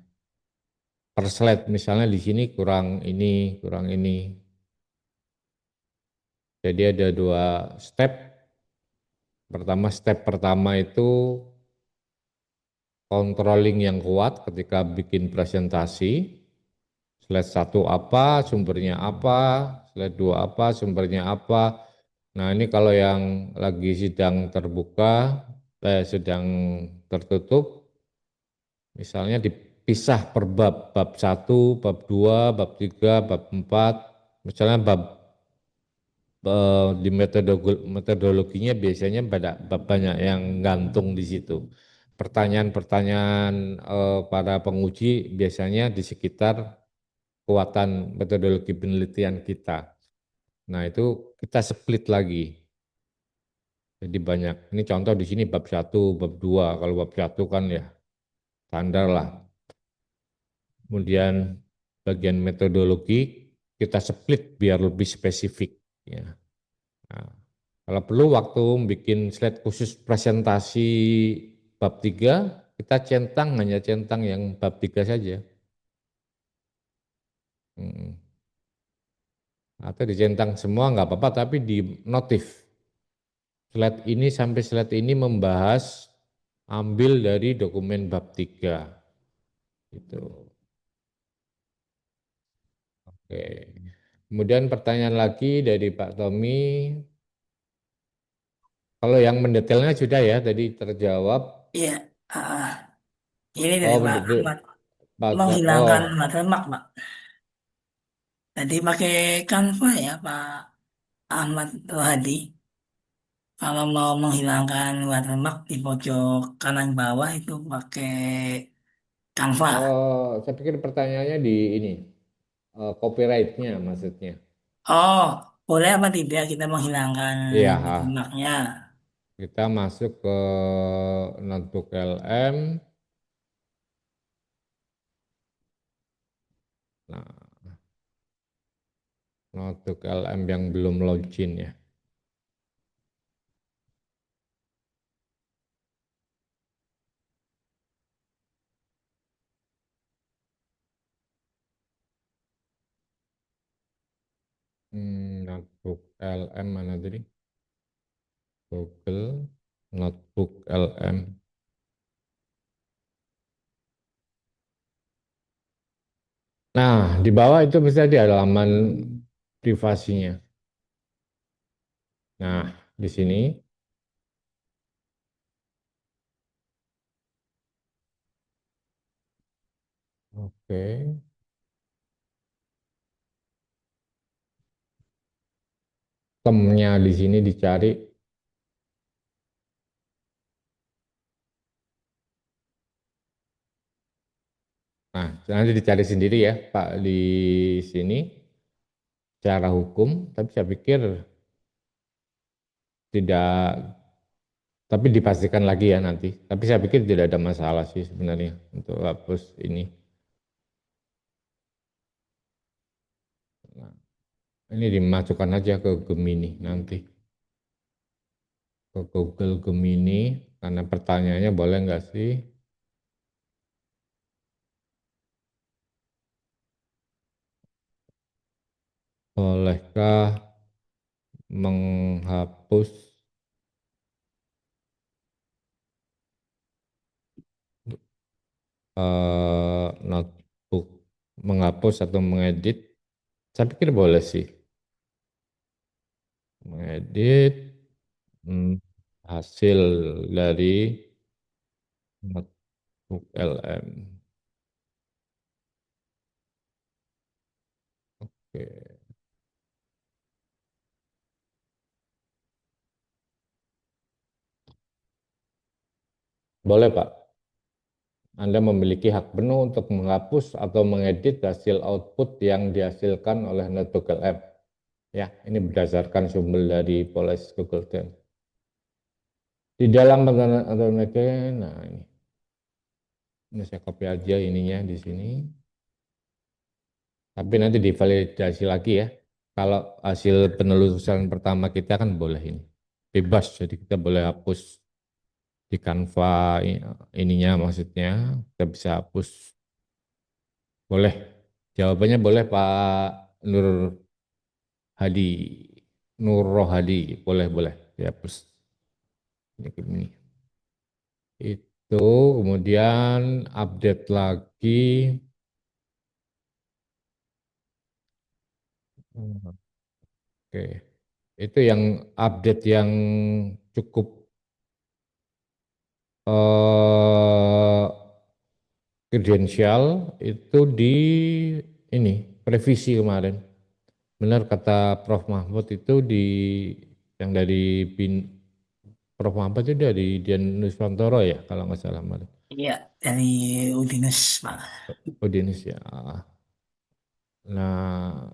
Per slide misalnya di sini kurang ini, kurang ini. Jadi ada 2 step. Step pertama itu controlling yang kuat ketika bikin presentasi. Slide 1 apa, sumbernya apa, slide 2 apa, sumbernya apa. Nah, ini kalau yang lagi sidang terbuka, sedang tertutup, misalnya dipisah per bab, bab 1, bab 2, bab 3, bab 4, misalnya bab di metodologinya biasanya banyak yang gantung di situ. Pertanyaan-pertanyaan para penguji biasanya di sekitar kekuatan metodologi penelitian kita. Nah, itu kita split lagi. Jadi banyak. Ini contoh di sini bab 1, bab 2. Kalau bab 1 kan ya standar lah. Kemudian bagian metodologi kita split biar lebih spesifik. Ya. Nah, kalau perlu waktu bikin slide khusus presentasi bab 3, kita hanya centang yang bab 3 saja. Atau dicentang semua nggak apa-apa, tapi di notif. Slide ini sampai slide ini membahas ambil dari dokumen bab 3. Gitu. Oke. Kemudian pertanyaan lagi dari Pak Tommy. Kalau yang mendetailnya sudah ya, tadi terjawab. Iya, ah, ini dari Oh, Pak Ahmad, oh, menghilangkan watermark, Pak. Tadi pakai Canva ya, Pak Ahmad Rohadi. Kalau mau menghilangkan watermark di pojok kanan bawah itu pakai Canva. saya pikir pertanyaannya di ini, copyright-nya maksudnya. Oh, boleh apa tidak kita menghilangkan Iya, watermarknya? kita masuk ke notebook LM. Nah, notebook LM yang belum login ya. Notebook LM mana tadi? Google Notebook LM. Nah, di bawah itu bisa di halaman privasinya. Nah, di sini, oke, temnya di sini dicari. Nah, nanti dicari sendiri ya, Pak, di sini secara hukum, tapi saya pikir tidak, tapi dipastikan lagi ya nanti. Tapi saya pikir tidak ada masalah sih sebenarnya untuk hapus ini. Nah, ini dimasukkan aja ke Gemini nanti. Ke Google Gemini, karena pertanyaannya boleh nggak sih? Bolehkah menghapus notebook, menghapus atau mengedit? Saya pikir boleh sih. Mengedit hasil dari notebook LM. Oke. Boleh Pak. Anda memiliki hak penuh untuk menghapus atau mengedit hasil output yang dihasilkan oleh notebook LM. Ya, ini berdasarkan sumber dari Polis Google Docs. Di dalam atau nah ini saya copy aja ininya di sini. Tapi nanti divalidasi lagi ya. Kalau hasil penelusuran pertama kita kan boleh ini bebas, jadi kita boleh hapus di Canva ininya maksudnya kita bisa hapus. Boleh. Jawabannya boleh Pak Nur Hadi, Nur Rohadi, boleh dihapus. Ini. Itu kemudian update lagi. Oke. Itu yang update yang cukup eh, kredensial itu di ini revisi kemarin. Benar kata Prof. Mahmud itu di yang dari Prof. Mahmud itu dari Dian Nuswantoro ya kalau nggak salah kemarin. Iya, dari Udinus, Pak. Audiens ya. Nah,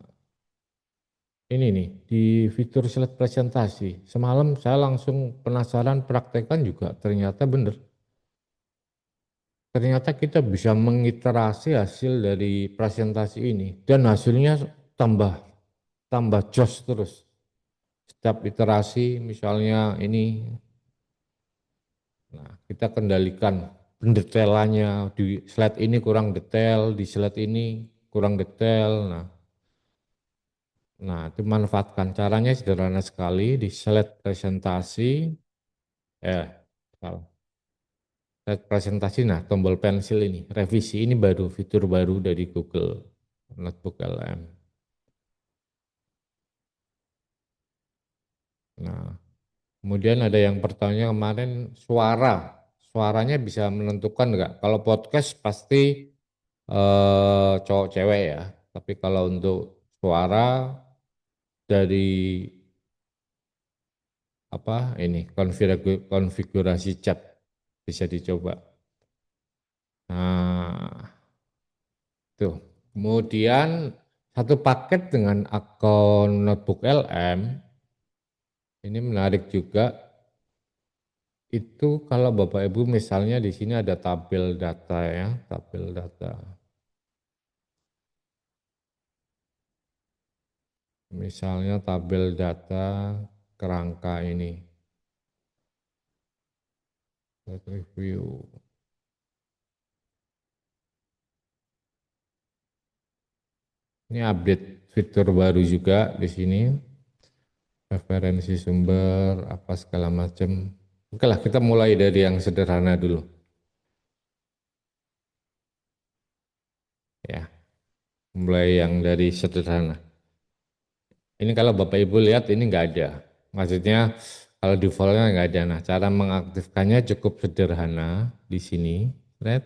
ini nih di fitur slide presentasi. Semalam saya langsung penasaran praktekan juga ternyata benar. Ternyata kita bisa mengiterasi hasil dari presentasi ini dan hasilnya tambah tambah jos terus. Setiap iterasi misalnya ini, nah kita kendalikan pendetailannya di slide ini kurang detail, di slide ini kurang detail. Nah, itu manfaatkan. Caranya sederhana sekali di slide presentasi. Eh, salah. Slide presentasi. Nah, tombol pensil ini, revisi ini baru fitur baru dari Google Notebook LM. Nah, kemudian ada yang bertanya kemarin suara. Suaranya bisa menentukan enggak? Kalau podcast pasti cowok cewek ya. Tapi kalau untuk suara dari apa ini konfigurasi chat bisa dicoba. Nah, tuh. Kemudian satu paket dengan akun Notebook LM ini menarik juga. Itu kalau Bapak Ibu misalnya di sini ada tabel data ya, tabel data. Misalnya tabel data kerangka ini. Let's review. Ini update fitur baru juga di sini. Referensi sumber, apa segala macam. Oke lah, kita mulai dari yang sederhana dulu. Ya, mulai yang dari sederhana. Ini kalau Bapak Ibu lihat ini enggak ada. Maksudnya kalau defaultnya enggak ada. Nah, cara mengaktifkannya cukup sederhana di sini. Lihat.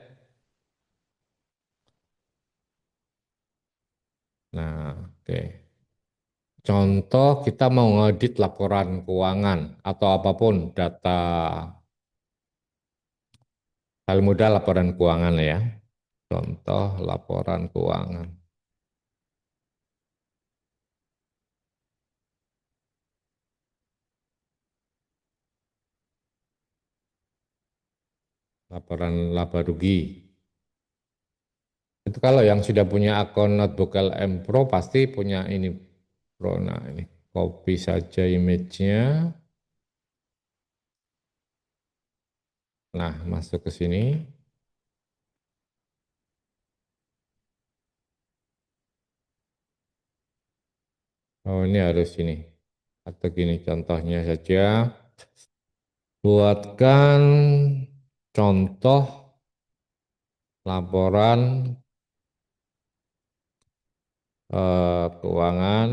Nah, oke. Contoh kita mau ngedit laporan keuangan atau apapun data. Paling mudah laporan keuangan ya. Contoh laporan keuangan. Laporan laba rugi. Itu kalau yang sudah punya akun Notebook LM Pro pasti punya ini Pro. Nah ini copy saja image-nya. Nah masuk ke sini. Oh ini harus ini. Atau gini contohnya saja. Buatkan contoh laporan keuangan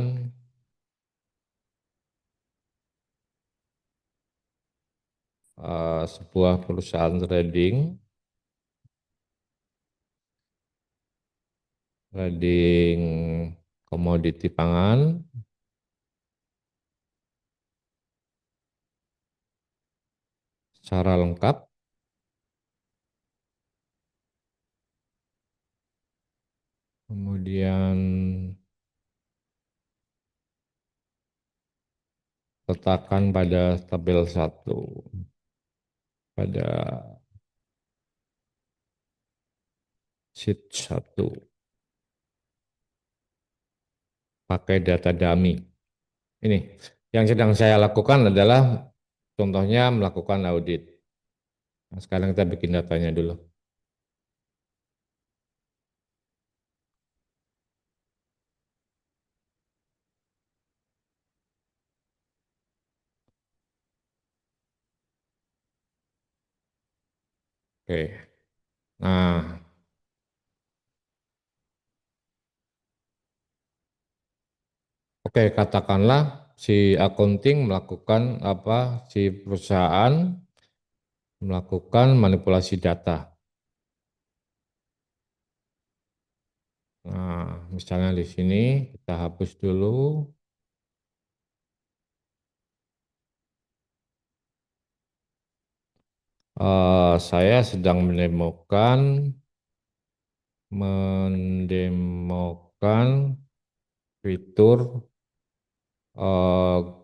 sebuah perusahaan trading komoditi pangan secara lengkap. Kemudian letakkan pada tabel 1, pada sheet 1, pakai data dummy. Ini yang sedang saya lakukan adalah contohnya melakukan audit. Nah, sekarang kita bikin datanya dulu. Oke. Nah, oke katakanlah si accounting melakukan apa, si perusahaan melakukan manipulasi data. Nah, misalnya di sini kita hapus dulu. Saya sedang mendemokan fitur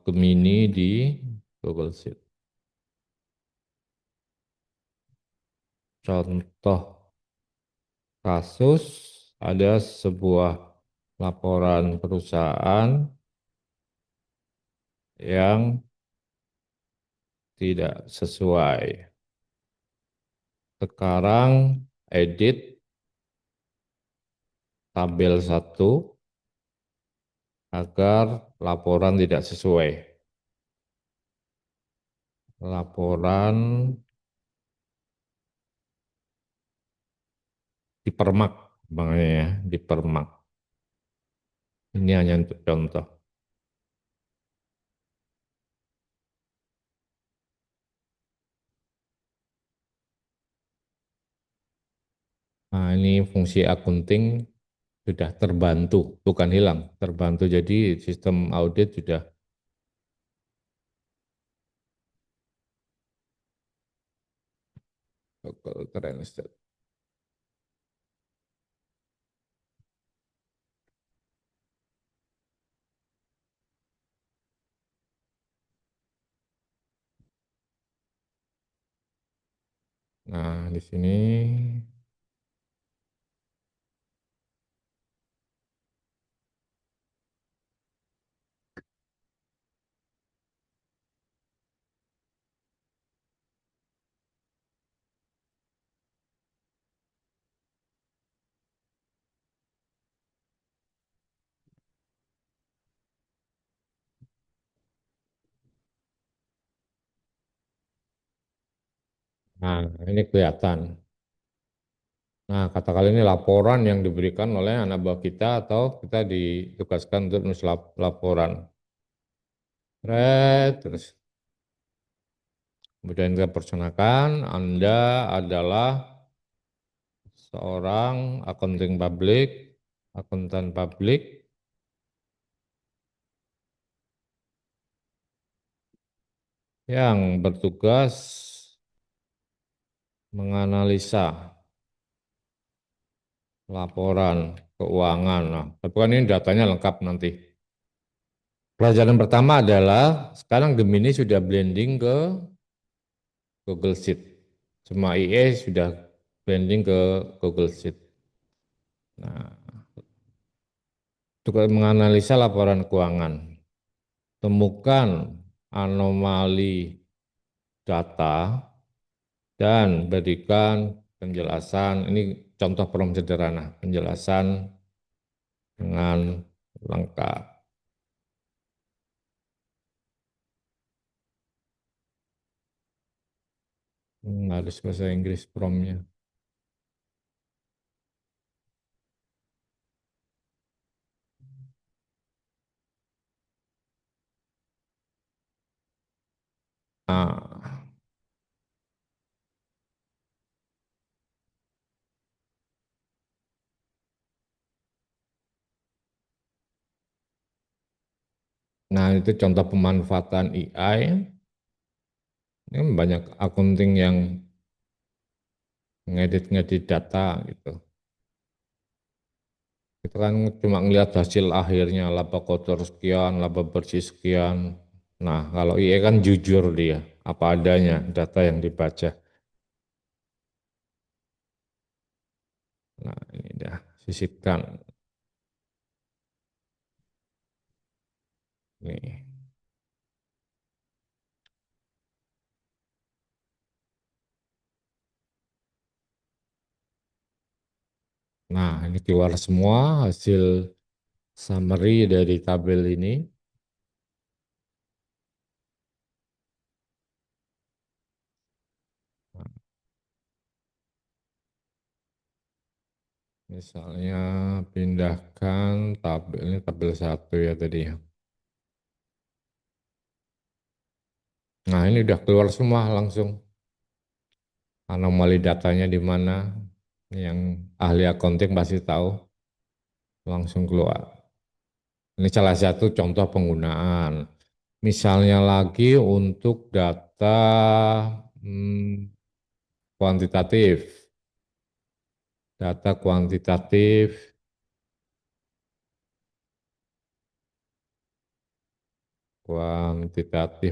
Gemini di Google Sheet. Contoh kasus, ada sebuah laporan perusahaan yang tidak sesuai. Sekarang edit tabel 1 agar laporan tidak sesuai. Laporan dipermak, makanya ya, dipermak. Ini hanya untuk contoh. Nah, ini fungsi akunting sudah terbantu, bukan hilang, terbantu. Jadi sistem audit sudah Google Translate. Nah, di sini nah, ini kelihatan. Nah, katakan ini laporan yang diberikan oleh anak buah kita atau kita ditugaskan untuk menulis laporan. Terus kemudian kita personakan, Anda adalah seorang akuntan publik yang bertugas menganalisa laporan keuangan. Nah, tapi kan ini datanya lengkap nanti. Pelajaran pertama adalah sekarang Gemini sudah blending ke Google Sheet. Semua IE sudah blending ke Google Sheet. Nah, untuk menganalisa laporan keuangan, temukan anomali data dan berikan penjelasan. Ini contoh prompt sederhana, penjelasan dengan lengkap. Harus bahasa Inggris promptnya. Nah, nah, itu contoh pemanfaatan AI. Ini banyak accounting yang ngedit-ngedit data gitu. Kita kan cuma ngelihat hasil akhirnya, laba kotor sekian, laba bersih sekian. Nah, kalau IE kan jujur dia, apa adanya data yang dibaca. Nah, ini dah sisipkan. Nih. Nah, ini keluar semua hasil summary dari tabel ini. Nah, misalnya pindahkan tabel, ini tabel 1 ya tadi ya. Nah, ini udah keluar semua langsung. Anomali datanya di mana. Yang ahli accounting pasti tahu. Langsung keluar. Ini salah satu contoh penggunaan. Misalnya lagi untuk data kuantitatif. Data kuantitatif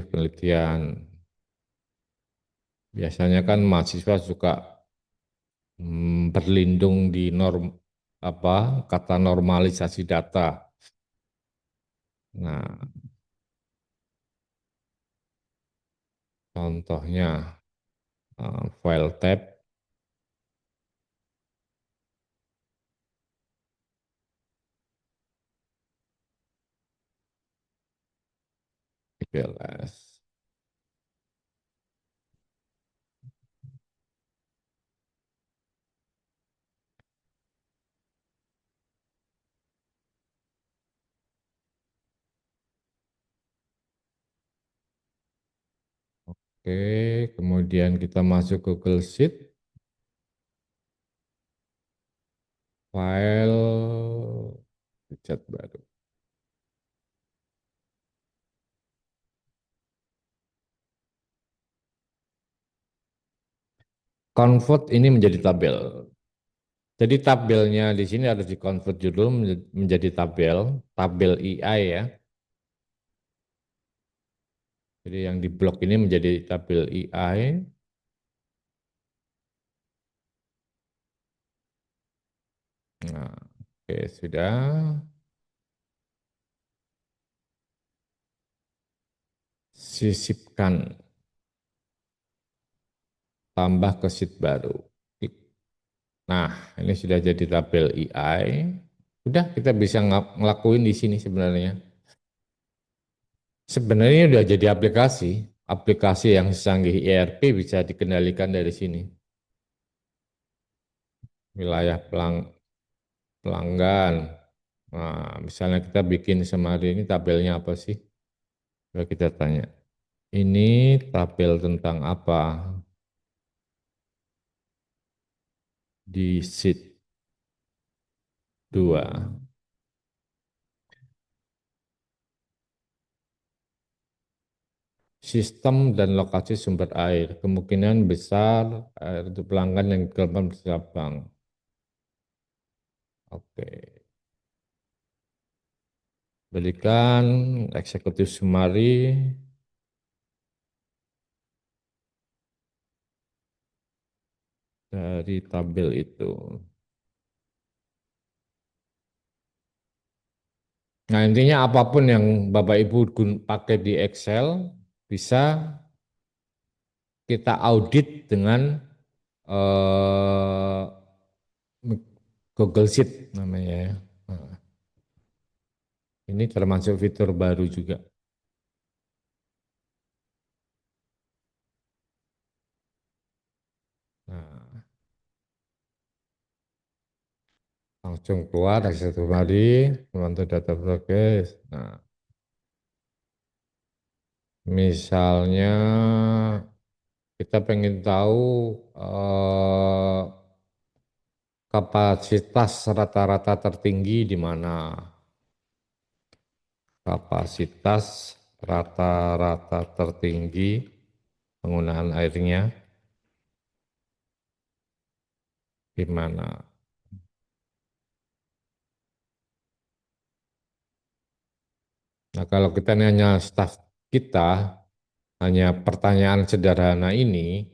penelitian. Biasanya kan mahasiswa suka berlindung di kata normalisasi data. Nah, contohnya file tab, TPLS. Oke, kemudian kita masuk ke Google Sheet, file chat baru. Convert ini menjadi tabel. Jadi tabelnya di sini harus dikonvert dulu menjadi tabel EI ya. Jadi yang di blok ini menjadi tabel EI. Nah, oke sudah. Sisipkan. Tambah ke sheet baru. Nah, ini sudah jadi tabel EI. Udah kita bisa ngelakuin di sini sebenarnya. Sebenarnya udah jadi aplikasi yang secanggih ERP bisa dikendalikan dari sini. Wilayah pelanggan. Nah, misalnya kita bikin semari ini tabelnya apa sih? Coba kita tanya. Ini tabel tentang apa? Di sheet 2. Sistem dan lokasi sumber air. Kemungkinan besar air untuk pelanggan yang kelembapan bercabang. Oke. Berikan eksekutif summary. Dari tabel itu. Nah intinya apapun yang Bapak Ibu pakai di Excel bisa kita audit dengan eh, Google Sheet namanya ya. Nah, ini termasuk fitur baru juga. Nah, langsung keluar akses kembali, membantu data progress. Nah, misalnya kita pengen tahu kapasitas rata-rata tertinggi di mana? Kapasitas rata-rata tertinggi penggunaan airnya di mana? Nah, kalau kita nanya staf kita, hanya pertanyaan sederhana ini,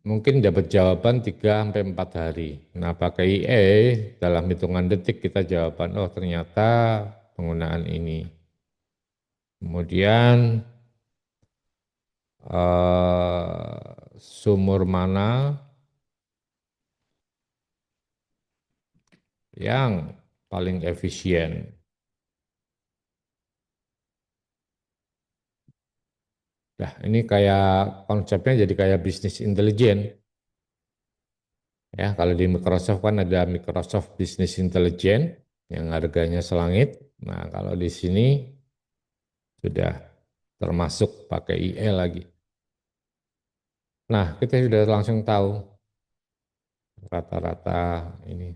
mungkin dapat jawaban 3-4 hari. Nah, pakai IE, dalam hitungan detik kita jawaban, oh ternyata penggunaan ini. Kemudian, sumur mana yang paling efisien? Nah, ini kayak konsepnya jadi kayak bisnis intelijen. Ya, kalau di Microsoft kan ada Microsoft Business Intelligence yang harganya selangit. Nah, kalau di sini sudah termasuk pakai IE lagi. Nah, kita sudah langsung tahu rata-rata ini.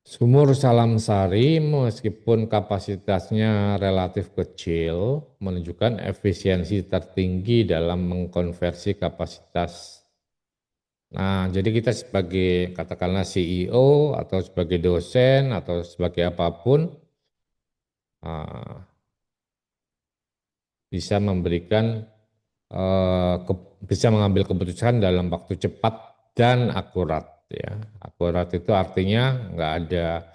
Sumur Salam Sari meskipun kapasitasnya relatif kecil, menunjukkan efisiensi tertinggi dalam mengkonversi kapasitas. Nah, jadi kita sebagai katakanlah CEO atau sebagai dosen atau sebagai apapun, bisa memberikan bisa mengambil keputusan dalam waktu cepat dan akurat ya. Akurat itu artinya nggak ada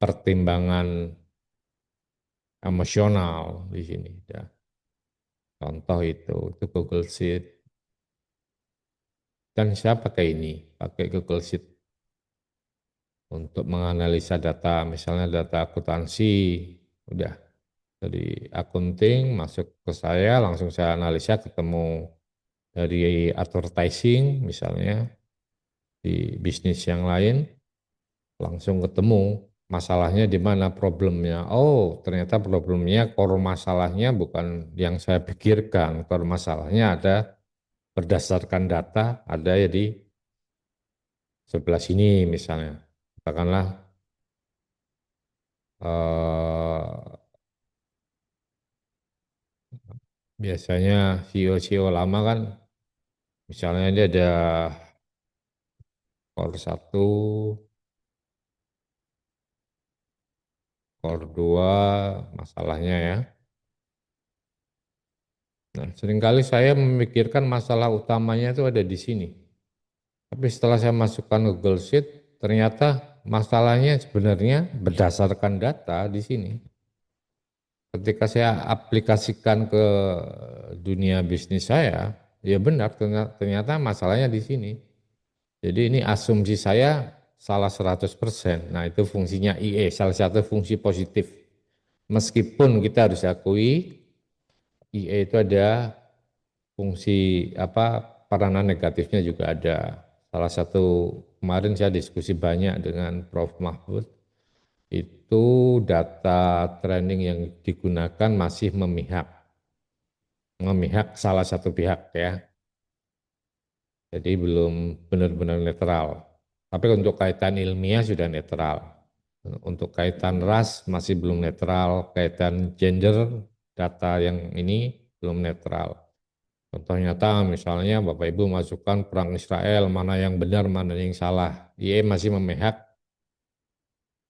pertimbangan emosional di sini ya. Contoh itu Google Sheet. Dan saya pakai ini, pakai Google Sheet untuk menganalisa data, misalnya data akuntansi, udah dari akunting masuk ke saya, langsung saya analisa ketemu dari advertising misalnya di bisnis yang lain, langsung ketemu masalahnya di mana problemnya. Oh, ternyata problemnya core masalahnya bukan yang saya pikirkan. Core masalahnya ada berdasarkan data ada ya di sebelah sini misalnya. Katakanlah biasanya CEO-CEO lama kan misalnya dia ada core 1, core 2 masalahnya ya. Nah, seringkali saya memikirkan masalah utamanya itu ada di sini. Tapi setelah saya masukkan Google Sheet, ternyata masalahnya sebenarnya berdasarkan data di sini. Ketika saya aplikasikan ke dunia bisnis saya, ya benar ternyata masalahnya di sini. Jadi ini asumsi saya salah 100%. Nah, itu fungsinya IE, salah satu fungsi positif. Meskipun kita harus akui IE itu ada fungsi apa peranan negatifnya juga ada. Salah satu kemarin saya diskusi banyak dengan Prof. Mahfud, itu data training yang digunakan masih memihak salah satu pihak ya. Jadi belum benar-benar netral. Tapi untuk kaitan ilmiah sudah netral. Untuk kaitan ras masih belum netral, kaitan gender data yang ini belum netral. Contoh nyata misalnya Bapak Ibu masukkan perang Israel, mana yang benar, mana yang salah. IE masih memihak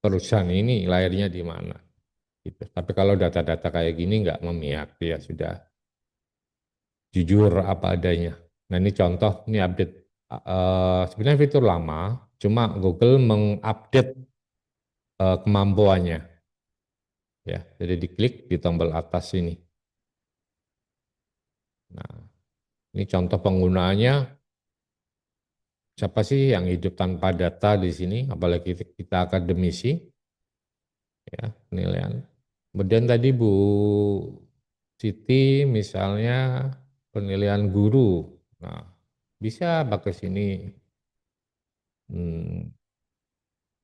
perusahaan ini lahirnya di mana. Gitu. Tapi kalau data-data kayak gini nggak memihak, ya sudah jujur apa adanya. Nah ini contoh, ini update. Sebenarnya fitur lama, cuma Google mengupdate kemampuannya. Ya, jadi diklik di tombol atas ini. Nah, ini contoh penggunaannya. Siapa sih yang hidup tanpa data di sini? Apalagi kita akademisi, ya penilaian. Kemudian tadi Bu Siti misalnya penilaian guru. Nah, bisa pakai sini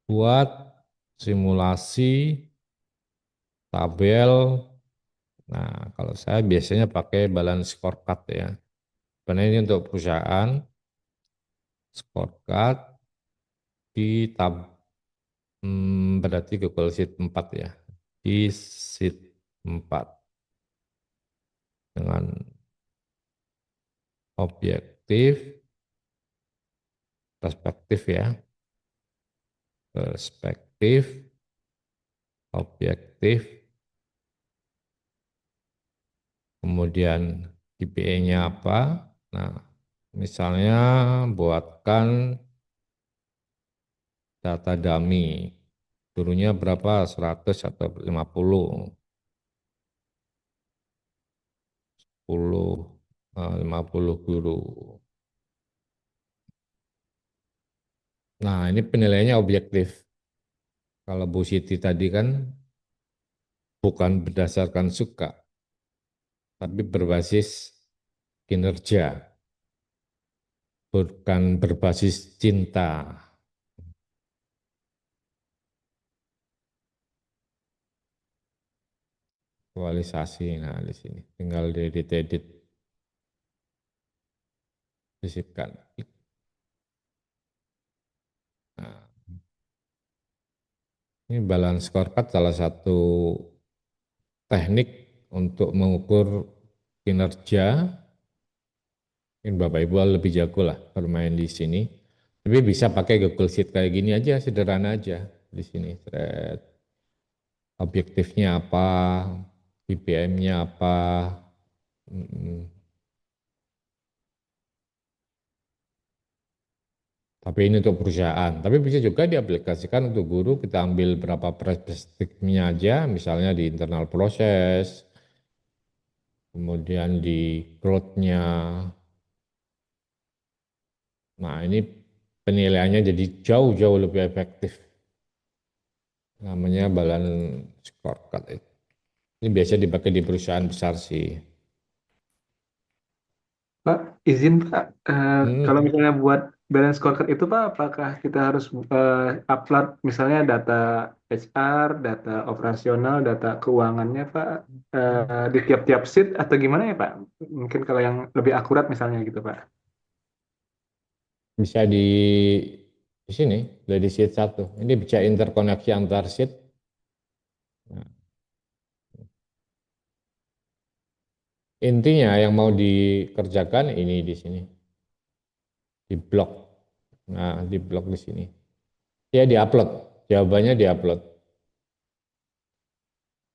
buat simulasi tabel. Nah, kalau saya biasanya pakai balance scorecard ya. Sebenarnya ini untuk perusahaan scorecard di berarti Google Sheet 4 ya. Di Sheet 4 dengan objektif, perspektif ya, perspektif, objektif, kemudian KPI-nya apa. Nah, misalnya buatkan data dummy, gurunya berapa, 100 atau 50, 50 guru. Nah, ini penilaiannya objektif. Kalau Bu Siti tadi kan bukan berdasarkan suka, tapi berbasis kinerja, bukan berbasis cinta. Aktualisasi. Nah, di sini tinggal diedit, sisipkan. Nah, ini balance scorecard salah satu teknik untuk mengukur kinerja. Mungkin Bapak Ibu lebih jago lah bermain di sini. Tapi bisa pakai Google Sheet kayak gini aja, sederhana aja di sini. Objektifnya apa, BPM-nya apa. Tapi ini untuk perusahaan. Tapi bisa juga diaplikasikan untuk guru, kita ambil berapa perspektifnya aja, misalnya di internal proses, kemudian di growth-nya. Nah, ini penilaiannya jadi jauh-jauh lebih efektif. Namanya balance scorecard itu. Ini biasa dipakai di perusahaan besar sih. Pak, izin Pak, kalau Hmm, misalnya buat balance scorecard itu Pak, apakah kita harus upload misalnya data HR, data operasional, data keuangannya Pak, di tiap-tiap sheet atau gimana ya Pak? Mungkin kalau yang lebih akurat misalnya gitu Pak. bisa di sini, dari sheet 1. Ini bisa interkoneksi antar sheet. Nah, intinya yang mau dikerjakan ini di sini, di blok. Nah, di blok di sini. Ya, diupload. Jawabannya diupload.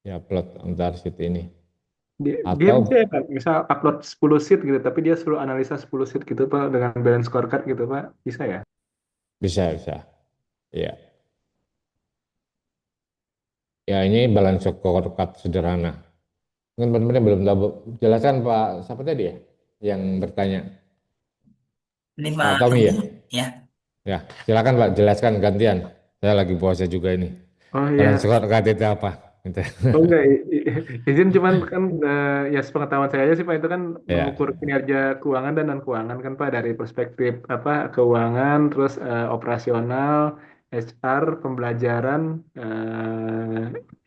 Diupload antar sheet ini. Dia Atau bisa ya Pak, misal upload 10 sheet gitu, tapi dia suruh analisa 10 sheet gitu Pak dengan balance scorecard gitu Pak, bisa ya? bisa. Ya. Ya, ini balance scorecard sederhana. Mungkin teman-teman belum tahu. Jelaskan Pak, siapa tadi ya yang bertanya? Lima Pak Tommy ya? ini ya. Ya, silakan Pak, jelaskan gantian. Saya lagi puasa juga ini. Oh Balance iya. scorecard itu apa? Gitu. Oh enggak, izin cuman kan ya sepengetahuan saya aja sih Pak itu kan Ya, mengukur kinerja keuangan dan non keuangan kan Pak dari perspektif apa keuangan terus operasional, HR, pembelajaran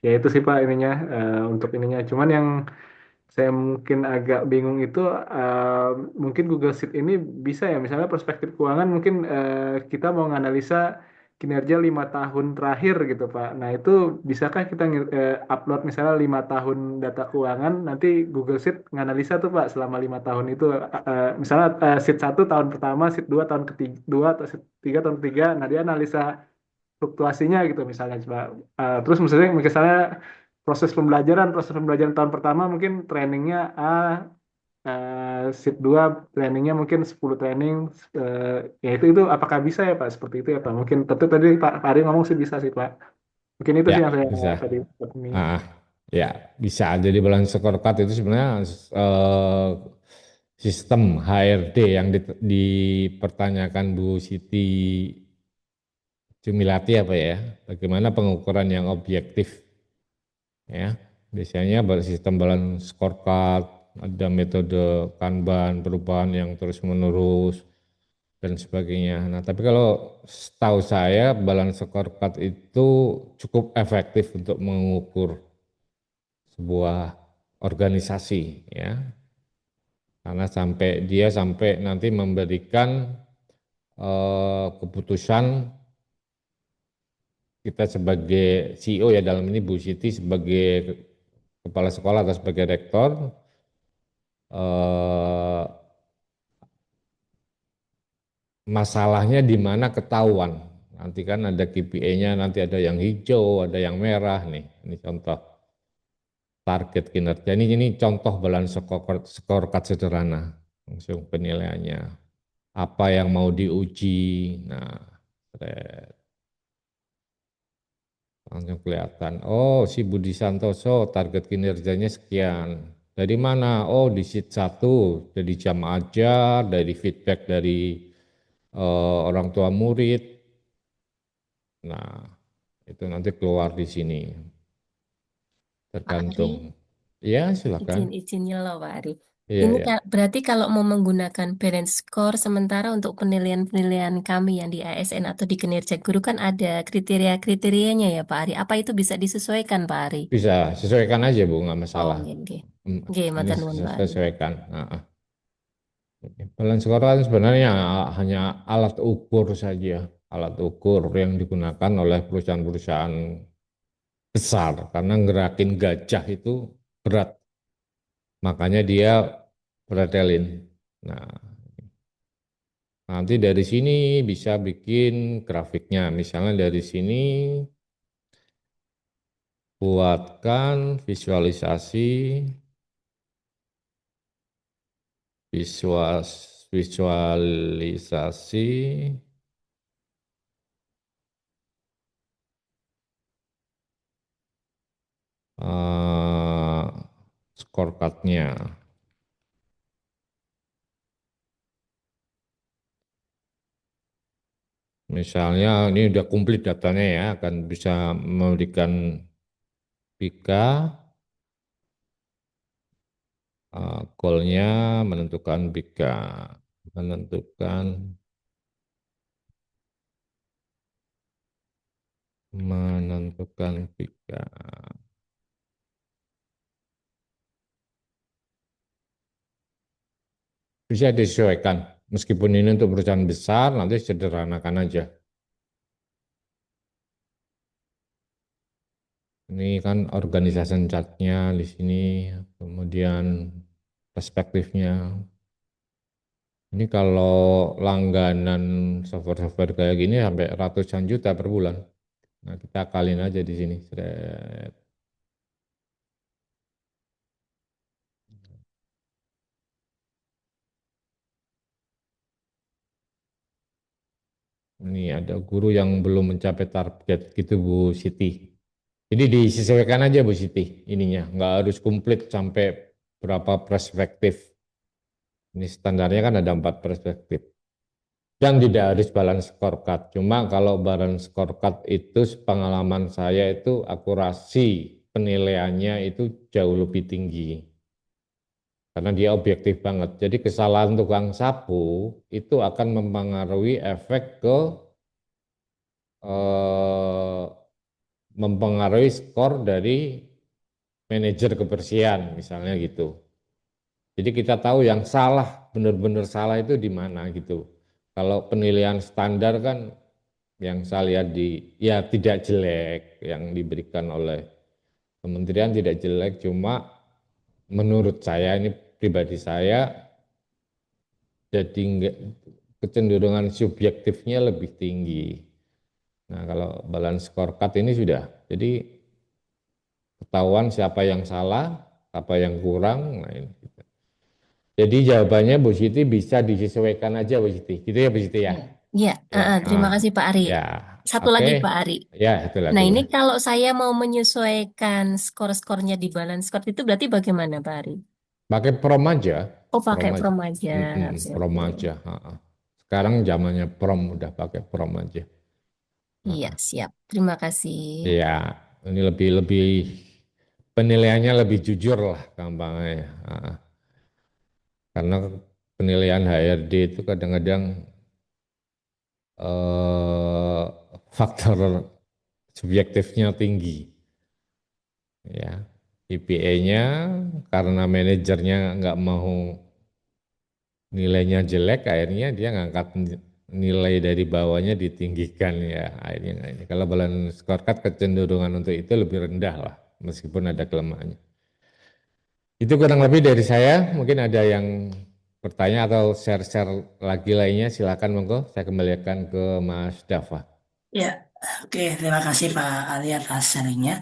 ya itu sih Pak ininya untuk ininya. Cuman yang saya mungkin agak bingung itu mungkin Google Sheet ini bisa ya misalnya perspektif keuangan mungkin kita mau nganalisa kinerja 5 tahun terakhir gitu Pak. Nah itu bisakah kita upload misalnya 5 tahun data keuangan nanti Google Sheet nganalisa tuh Pak selama 5 tahun itu misalnya Sheet 1 tahun pertama, Sheet 2 tahun ketiga, 2 atau Sheet 3 tahun ketiga. Nah dia analisa fluktuasinya gitu misalnya coba. Terus misalnya proses pembelajaran tahun pertama mungkin trainingnya shift 2 trainingnya mungkin 10 training ya itu apakah bisa ya Pak seperti itu ya Pak mungkin tentu tadi Pak Ari ngomong sih bisa sih Pak mungkin itu ya sih yang saya bisa. tadi ini. Ah, ya bisa. Jadi balance scorecard itu sebenarnya sistem HRD yang dipertanyakan Bu Siti Jumilati apa ya? Bagaimana pengukuran yang objektif? Ya, biasanya sistem balance scorecard, ada metode Kanban, perubahan yang terus menerus dan sebagainya. Nah, tapi kalau setahu saya balance scorecard itu cukup efektif untuk mengukur sebuah organisasi, ya, karena sampai nanti memberikan keputusan kita sebagai CEO ya dalam ini Bu Siti sebagai kepala sekolah atau sebagai rektor eh, masalahnya di mana ketahuan. Nanti kan ada KPI-nya, nanti ada yang hijau, ada yang merah nih. Ini contoh target kinerja. Ini contoh balance scorecard sederhana. Langsung penilaiannya. Apa yang mau diuji. Nah, langsung kelihatan. Oh, si Budi Santoso target kinerjanya sekian. Dari mana? Oh, di sheet 1, dari jam ajar, dari feedback dari orang tua murid. Nah, itu nanti keluar di sini. Pak Ari, Tergantung. Ya, silakan. izin-izinnya loh Pak Ari. Iya, Ini iya. berarti kalau mau menggunakan balance score sementara untuk penilaian-penilaian kami yang di ASN atau di kinerja guru kan ada kriteria-kriterianya ya Pak Ari. Apa itu bisa disesuaikan Pak Ari? Bisa sesuaikan aja Bu, nggak Oh, masalah. nggih, nggih. Hmm, Nggih, Ini matur nuwun Pak Ari. sesuaikan. Balance score kan sebenarnya hanya alat ukur saja, alat ukur yang digunakan oleh perusahaan-perusahaan besar karena ngerakin gajah itu berat, makanya dia pretelin. Nah, nanti dari sini bisa bikin grafiknya, misalnya dari sini buatkan visualisasi visual visualisasi eh, scorecardnya. Misalnya ini udah komplit datanya ya, akan bisa memberikan Pika, goalnya menentukan Pika, menentukan menentukan Pika. Bisa disesuaikan, meskipun ini untuk perusahaan besar, nanti sederhanakan aja. Ini kan organization chart-nya di sini, kemudian perspektifnya. Ini kalau langganan software-software kayak gini sampai ratusan juta per bulan. Nah, kita akalin aja di sini. Sret. Ini ada guru yang belum mencapai target gitu Bu Siti. Jadi disesuaikan aja Bu Siti ininya, nggak harus komplit sampai berapa perspektif. Ini standarnya kan ada 4 perspektif. Dan tidak harus balance scorecard. Cuma kalau balance scorecard itu pengalaman saya itu akurasi penilaiannya itu jauh lebih tinggi. Karena dia objektif banget. Jadi kesalahan tukang sapu itu akan mempengaruhi efek ke eh, mempengaruhi skor dari manajer kebersihan misalnya gitu. Jadi kita tahu yang salah, benar-benar salah itu di mana gitu. Kalau penilaian standar kan yang saya lihat ya tidak jelek yang diberikan oleh kementerian tidak jelek, cuma menurut saya ini pribadi saya jadi kecenderungan subjektifnya lebih tinggi. Nah kalau balance scorecard ini sudah, jadi ketahuan siapa yang salah, apa yang kurang. Nah ini. Jadi jawabannya Bu Siti bisa disesuaikan aja Bu Siti, gitu ya Bu Siti ya. Iya, Ya, terima kasih Pak Ari. ya, Satu oke, lagi Pak Ari. ya itu Nah, lagi. ini kalau saya mau menyesuaikan skor-skornya di balance score itu berarti bagaimana Pak Ari? Pakai prom aja, Oh, pakai prom aja, prom aja. Oke, prom oke. aja. Sekarang zamannya prom udah pakai prom aja. Iya, siap. Terima kasih. Ya, ini lebih lebih penilaiannya lebih jujur lah gampangnya. Karena penilaian HRD itu kadang-kadang eh, faktor subjektifnya tinggi. Ya, IPA-nya karena manajernya nggak mau nilainya jelek, akhirnya dia ngangkat nilai dari bawahnya ditinggikan ya akhirnya. Ini kalau balance scorecard kecenderungan untuk itu lebih rendah lah, meskipun ada kelemahannya. Itu kurang lebih dari saya. Mungkin ada yang bertanya atau share-share lagi lainnya, silakan monggo. Saya kembalikan ke Mas Dava. Ya, oke, terima kasih Pak Ali atas sharingnya.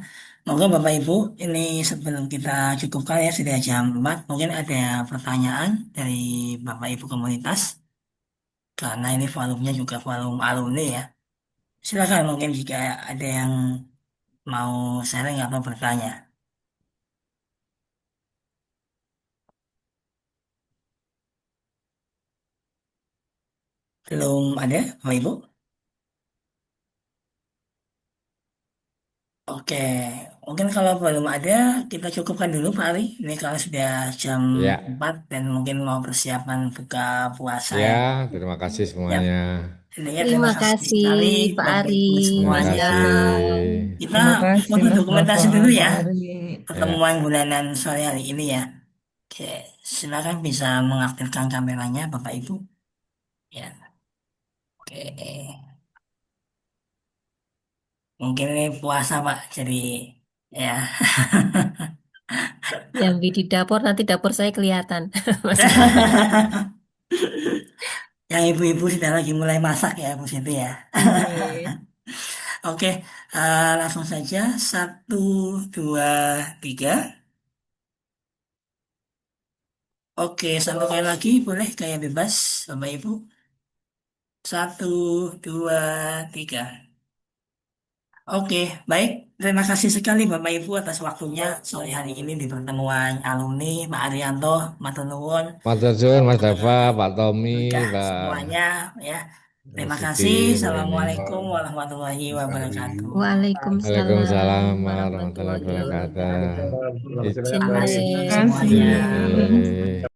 Moga Bapak Ibu, ini sebelum kita cukupkan ya, sudah jam 4, mungkin ada pertanyaan dari Bapak Ibu komunitas, karena ini volumenya juga volume alumni ya. Silakan mungkin jika ada yang mau sharing atau bertanya. Belum ada, Bapak Ibu? Oke, Mungkin kalau belum ada, kita cukupkan dulu Pak Ari. Ini kalau sudah jam Ya, 4 dan mungkin mau persiapan buka puasa ya, ya. terima kasih Ya, semuanya. intinya Terima terima kasih kasih sekali Pak Bapak Ari. Ibu Terima semuanya. kasih. Kita Terima kasih foto Mas dokumentasi Bapak, dulu Pak ya, Ari. Ya, pertemuan bulanan sore hari ini ya. Oke, silakan bisa mengaktifkan kameranya Bapak Ibu. Ya, oke. Mungkin ini puasa Pak, jadi ya. Yang di dapur, nanti dapur saya kelihatan. Mas. Yang ibu-ibu sudah lagi mulai masak ya, Bu Siti ya. Iya. Oke, langsung saja. 1, 2, 3. Oke, satu kali lagi boleh kayak bebas, Bapak Ibu. 1, 2, 3. Oke, baik. Terima kasih sekali Bapak Ibu atas waktunya sore hari ini di pertemuan alumni Pak Arianto, Matur nuwun, Matur suwun Mas Dava, Pak Pak Tommy, Berkah semuanya Pak ya. Terima Siti, kasih. Bu Eni. Assalamualaikum warahmatullahi Mas Ari. wabarakatuh. Waalaikumsalam Waalaikumsalam warahmatullahi warahmatullahi wabarakatuh. wabarakatuh. Terima kasih banyak Izin Pak Ari. Terima kasih boleh. Terima kasih. semuanya. Eh,